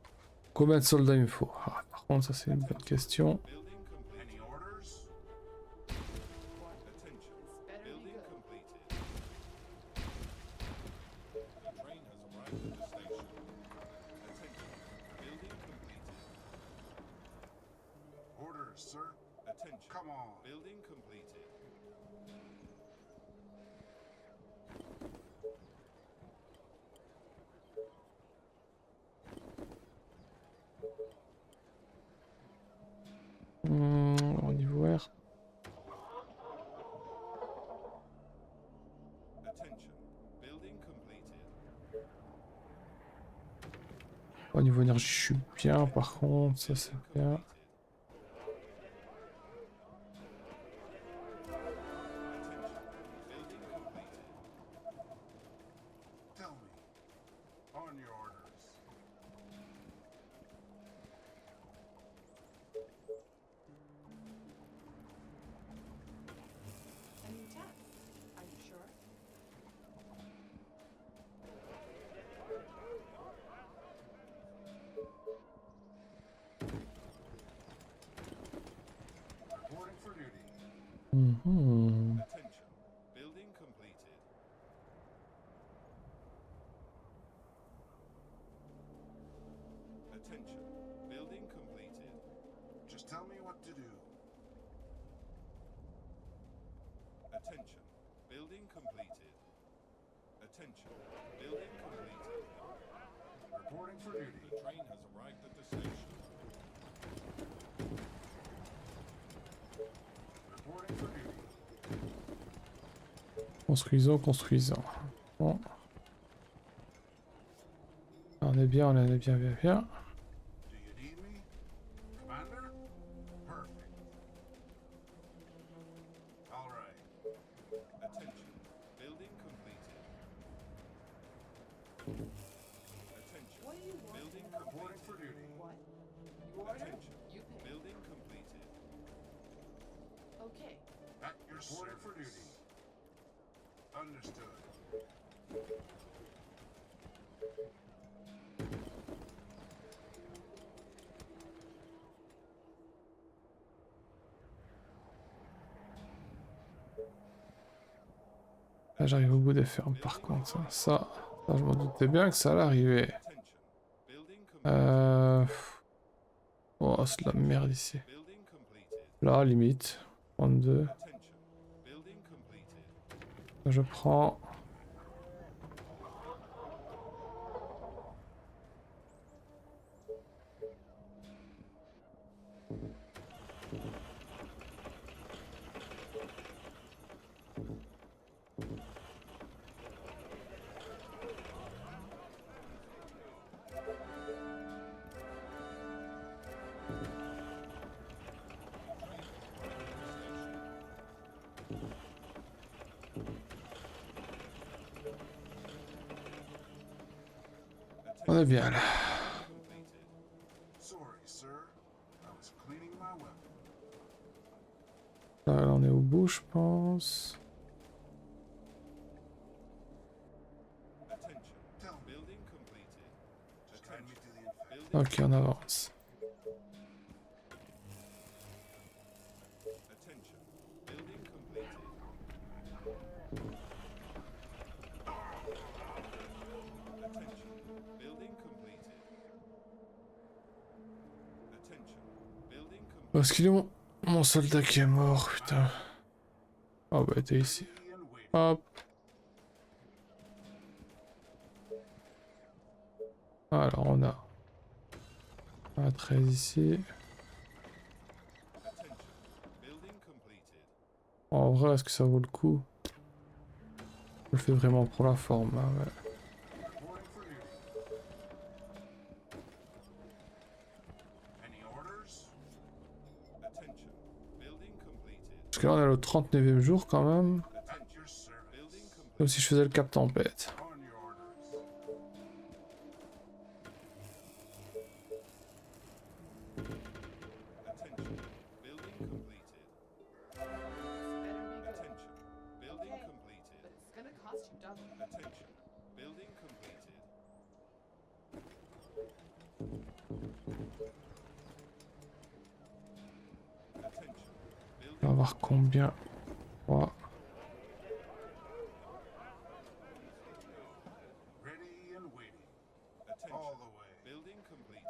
Combien de soldats il me faut? Ah, par contre ça c'est une bonne question. Any orders? This better be good. Orders, sir. Come on. Building completed. Au niveau R. Attention. Building completed. Au niveau énergie je suis bien par contre, ça c'est bien. Tell me. On your orders. Any tests? Are you sure? Reporting for duty. Mhm. Attention. Building completed. Attention. Building completed. Just tell me what to do. Attention. Building completed. Attention. Building completed. Reporting for duty. The train has arrived at the station. Reporting for duty. Construisons, construisons. Bon. On est bien, bien, bien. Do you need me? Commander? Perfect. All right. Attention. Building completed. Attention. What do you want? Building Reporting completed. for duty. What? You order? Attention. You pay. Building completed. Okay. At your reporting for duty. Understood. Là j'arrive au bout des fermes par contre. Ça. Ça, je m'en doutais bien que ça allait arriver. Attention. Building complete. Oh, c'est de la merde ici. Building completed. Là, limite. 32. Attention. Building completed. Je prends. On est bien là. Completed. Sorry, sir. I was cleaning my weapon. Là, on est au bout, je pense. Attention. Tell me. Building completed. Just hand me to the infected. Building. Ok, on avance. Attention. Building completed. Attention. Building completed. Attention. Building completed. Parce qu'il est mon soldat qui est mort, putain. Oh bah, t'es ici. Ready and waiting. Hop. Alors, on a un 13 ici. Attention. Building completed. En vrai, est-ce que ça vaut le coup? Je le fais vraiment pour la forme, hein, ouais. Reporting for duty. Any orders? Attention. Building completed. Parce que là, on est au 39e jour quand même. At your service. Building completed. Comme si je faisais le cap tempête. On your orders. Attention. Building completed. Better be good. Attention. Building Okay. completed. But it's gonna cost you double. Attention. Building completed. Attention. On va voir combien. 3. Ready and waiting. Attention. All the way. Building completed.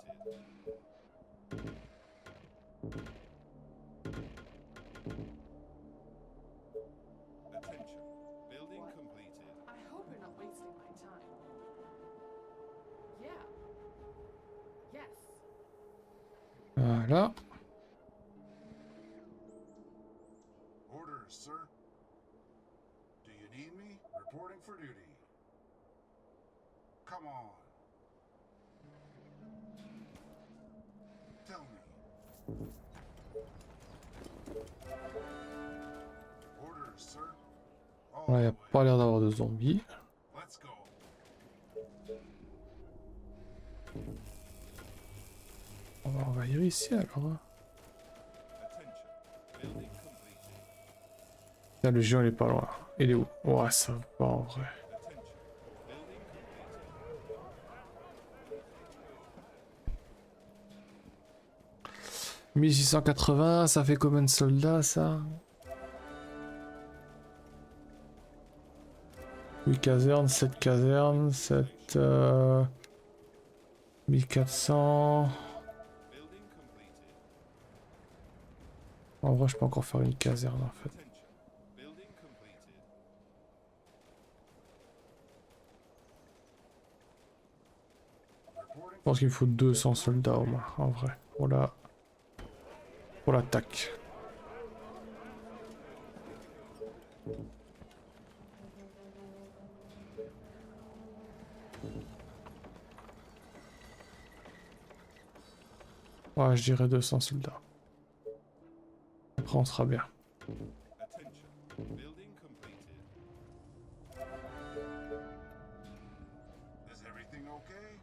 Attention. Building What? completed. I hope you're not wasting my time. Yeah. Yes. Voilà. Orders, sir. Do you need me? Reporting for duty. Come on. Tell me. Orders, sir. All Là, il n'y a the way. pas l'air d'avoir de zombies. Let's go. On va envahir ici alors. Hein. Attention. Building completed. Là, le géant il est pas loin. Il est où? Ouais, ça va en vrai. Attention. Building completed. 1680, ça fait combien de soldats ça? 8 casernes, 7 casernes, 7... 1400... Building completed. En vrai, je peux encore faire une caserne en fait. Attention. Building completed. Reporting Je pense qu'il me faut 200 soldats au moins, en vrai. Pour l'attaque. Ouais, je dirais 200 soldats. Après, on sera bien. Attention. Building completed. Is everything okay?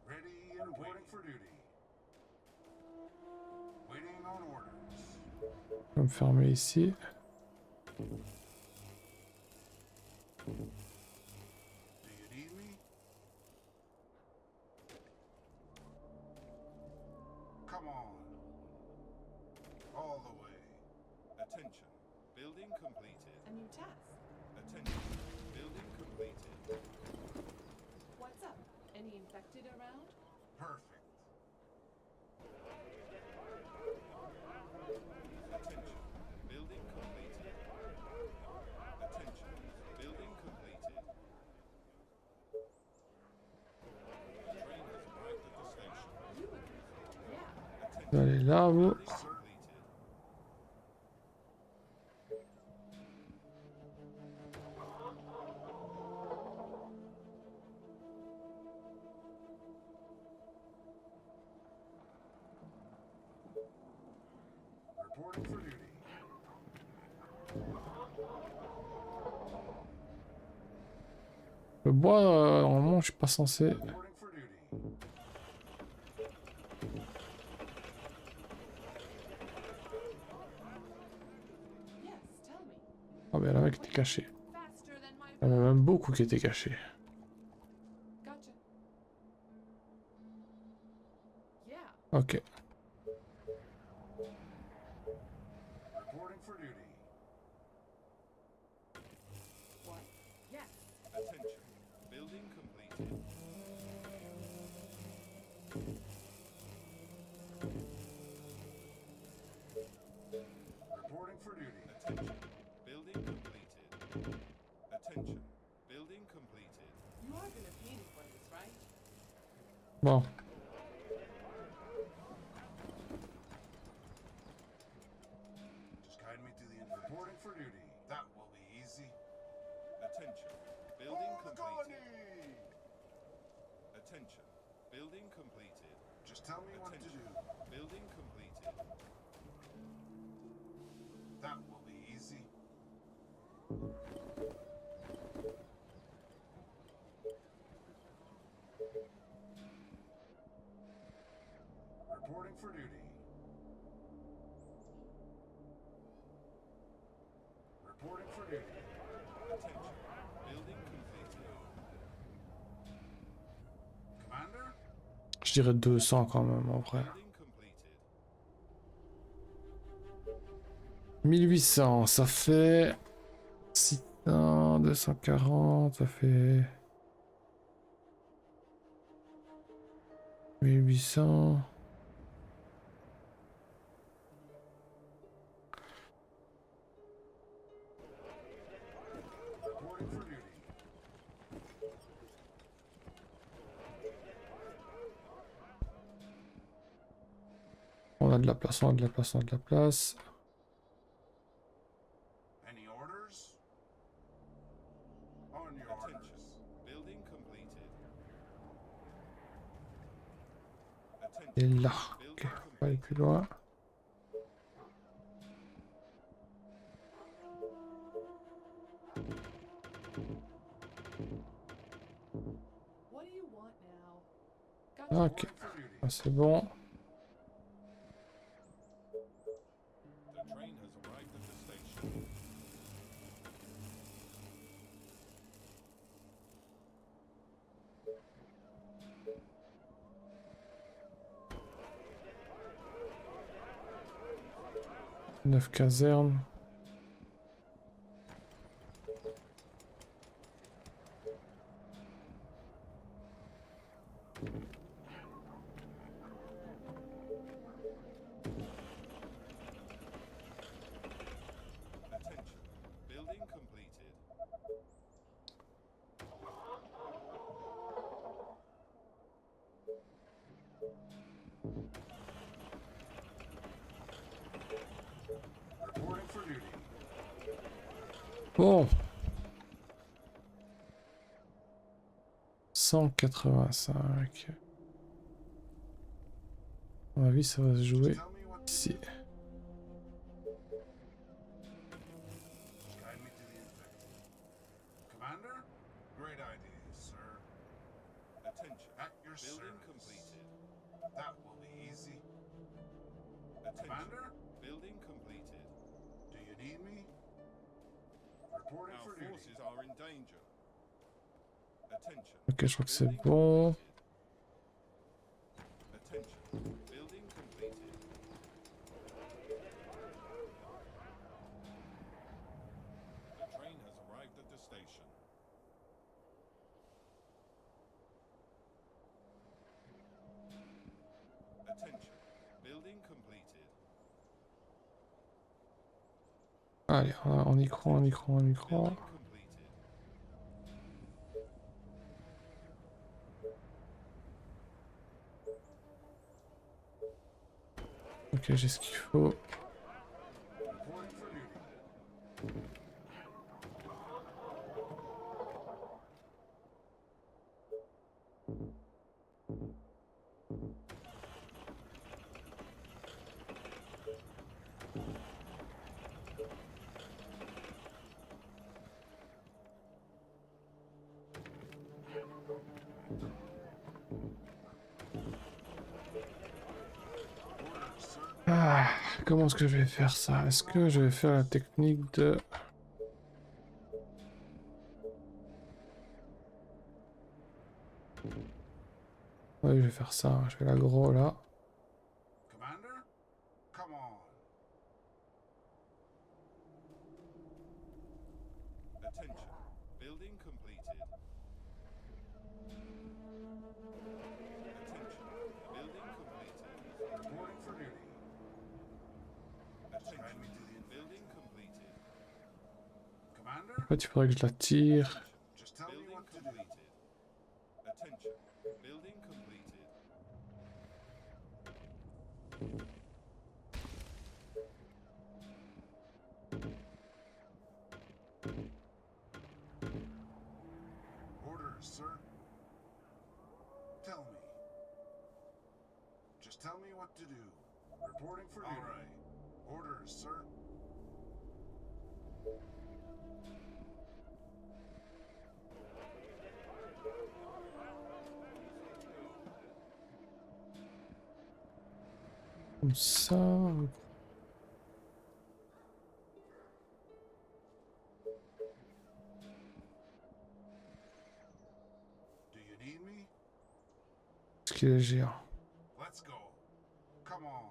Ready and reporting for duty. Waiting on orders. Je vais me fermer ici. Do you need me? Come on. All the way. Attention. Building completed. A new task. Attention. Building completed. any infected around? Perfect. Attention. Building completed. Attention. Building completed. The train has arrived at the station. You agree? Yeah. Vous allez là, vous. Building completed. Reporting for duty. Le bois, normalement, je suis pas censé. Reporting for duty. Yes, tell me. Ah, ben, il y en avait qui étaient cachés. Faster than my Il y en a même beaucoup qui étaient cachés. Gotcha. Yeah. Ok. Reporting for duty. What? Yes. Attention. Building completed. Reporting for duty. Attention. Building completed. Attention. Building completed. You are gonna pay me for this, right? Bon. Just guide me to the end. Reporting for duty. That will be easy. Attention. Building For the completed. colony! Attention. Building completed. Just tell me what to do. Building completed. That will be easy. Reporting for duty. Reporting for duty. Attention. Building completed. Commander? Je dirais 200 quand même, en vrai. Building completed. 1800, ça fait 600, 240, ça fait 1800. Reporting for duty. On a de la place, on a de la place, on a de la place. Any orders? On your Attention. orders. Building completed. Et Attention. là. Ok, on va aller plus loin. What do you want now? Ah, Gotcha. ok, Reporting for duty. ah, c'est bon. The train has arrived at the station. Neuf casernes. Attention. Building completed. Reporting for duty. Bon. 185. À mon avis, ça va se jouer Tell me what to ici. Just guide me to the infected. Commander? Great idea, sir. Attention. At your Building service. completed. That will be easy. Attention. Commander? Building completed. Do you need me? Reporting Our for duty. forces are in danger. Attention. Ok, je crois que c'est Building bon. completed. Attention. Building completed. The train has arrived at the station. Building completed. Allez, on y croit, on y croit, on y croit. Building completed. Ok, j'ai ce qu'il faut. Reporting for duty. Orders, sir. Ah, comment est-ce que je vais faire ça? Est-ce que je vais faire la technique de... Oui, je vais faire ça. Je vais l'aggro là. Commander? Come on. Attention. Building completed. Attention. Building completed. Reporting for duty. Attention. Guide me to the Building completed. Commander? En fait, il faudrait que je la tire. Just tell me Building what to do. completed. Attention. Building completed. Orders, sir. Tell me. Just tell me what to do. Reporting for duty. All right. Orders, sir. Comme ça. Do you need me? Est-ce qu'il est géant? Let's go. Come on.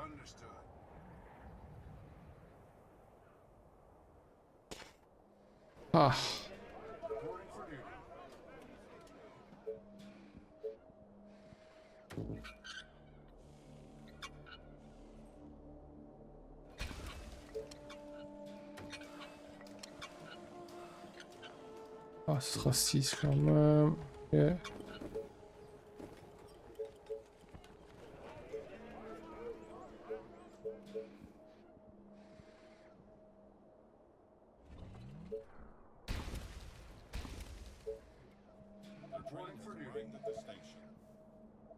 Understood. Ah, Reporting for duty. ah, ce sera 6 quand même. Ok. The train has arrived at the station.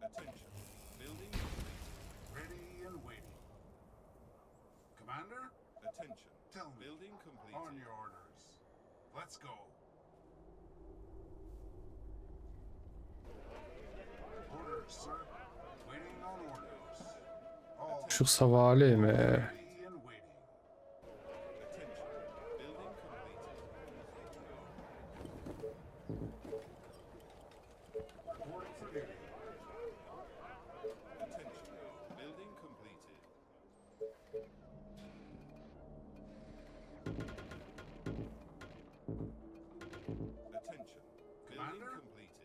Attention. Building completed. Ready and waiting. Commander? Attention. Tell me. Building completed. On your orders. Let's go. Orders, sir. Waiting on orders. All Je suis sûr que ça va aller, mais... ready and waiting. Attention. Building completed. Reporting for duty. Attention. Building completed. Attention. Building Commander? completed.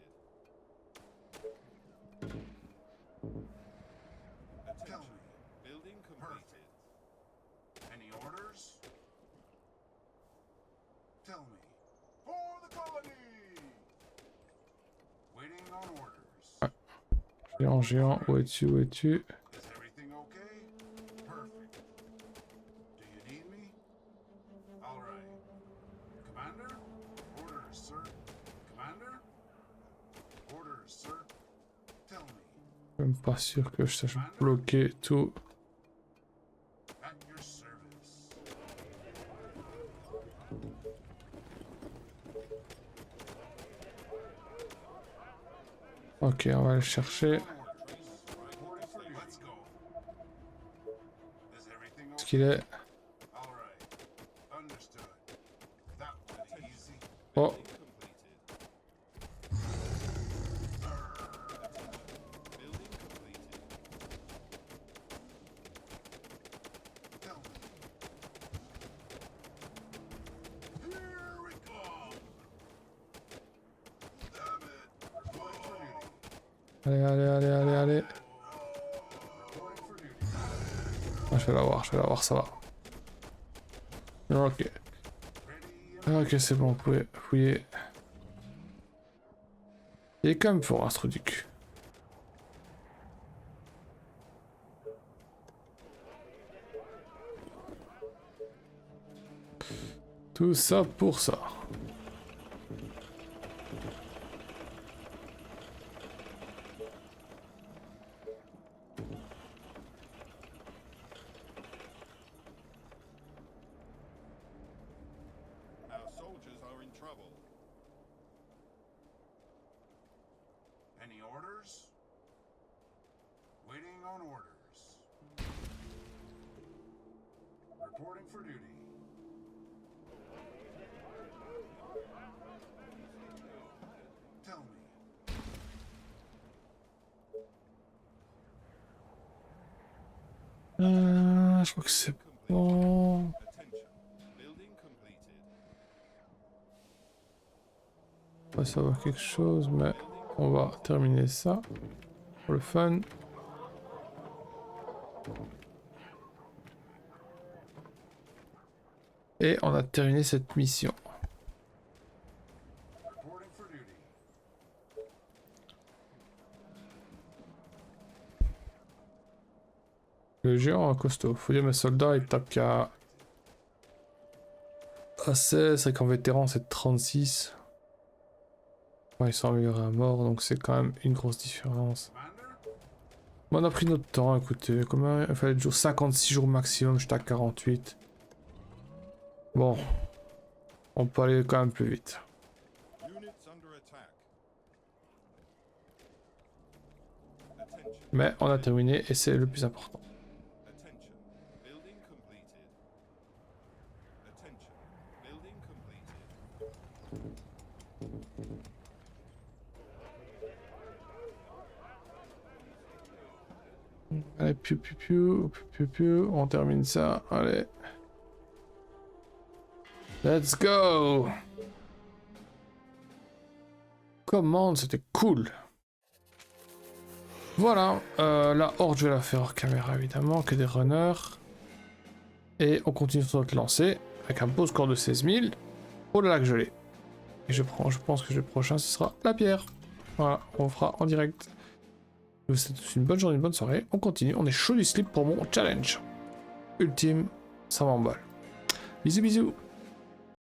Tell Attention. me. Building completed. Any orders? Tell me. For the colony! Waiting on orders. Géant, géant, où es-tu, où es-tu? Is everything okay? Perfect. Do you need me? All right. Commander? Orders, sir. Commander? Orders, sir. Tell me. Même pas sûr que je sache bloquer tout. At your service. Ok, on va le chercher. On orders. Reporting for duty. Let's go. Is everything Est-ce okay? qu'il est... All right. Understood. That was easy. Oh, Building completed. Building completed. Tell me. Here we come. Damn it. Reporting for duty. Allez, allez, allez, allez, allez. Ah, je vais l'avoir, ça va. Ok. Ok, c'est bon, vous pouvez fouiller. Il est quand même fort, ce trou du cul. Tout ça pour ça. Our soldiers are in trouble. Any orders? Waiting on orders. Reporting for duty. Tell me. Je crois que c'est bon. Attention. Building completed. On va savoir quelque chose, mais on va terminer ça pour le fun. Et on a terminé cette mission. Reporting for duty. Le géant costaud. Faut dire mes soldats ils tapent qu'à 16, c'est qu'en vétéran c'est 36. Ouais, ils sont améliorés à mort, donc c'est quand même une grosse différence. Commander? Bon, on a pris notre temps, écoutez. Combien il fallait 56 jours maximum, j'étais à 48. Bon. On peut aller quand même plus vite. Units under attack. Attention. Mais on a terminé et c'est le plus important. Attention. Building completed. Attention. Building completed. Allez, piu, on termine ça, allez. Let's go! Commande, c'était cool. Voilà, la horde, je vais la faire hors caméra évidemment, que des runners. Et on continue sur notre lancée, avec un beau score de 16 000. Oh là là que je l'ai. Et je pense que le prochain, ce sera la pierre. Voilà, on fera en direct. Je vous souhaite tous une bonne journée, une bonne soirée. On continue, on est chaud du slip pour mon challenge. Ultime, ça m'emballe. Bisous bisous.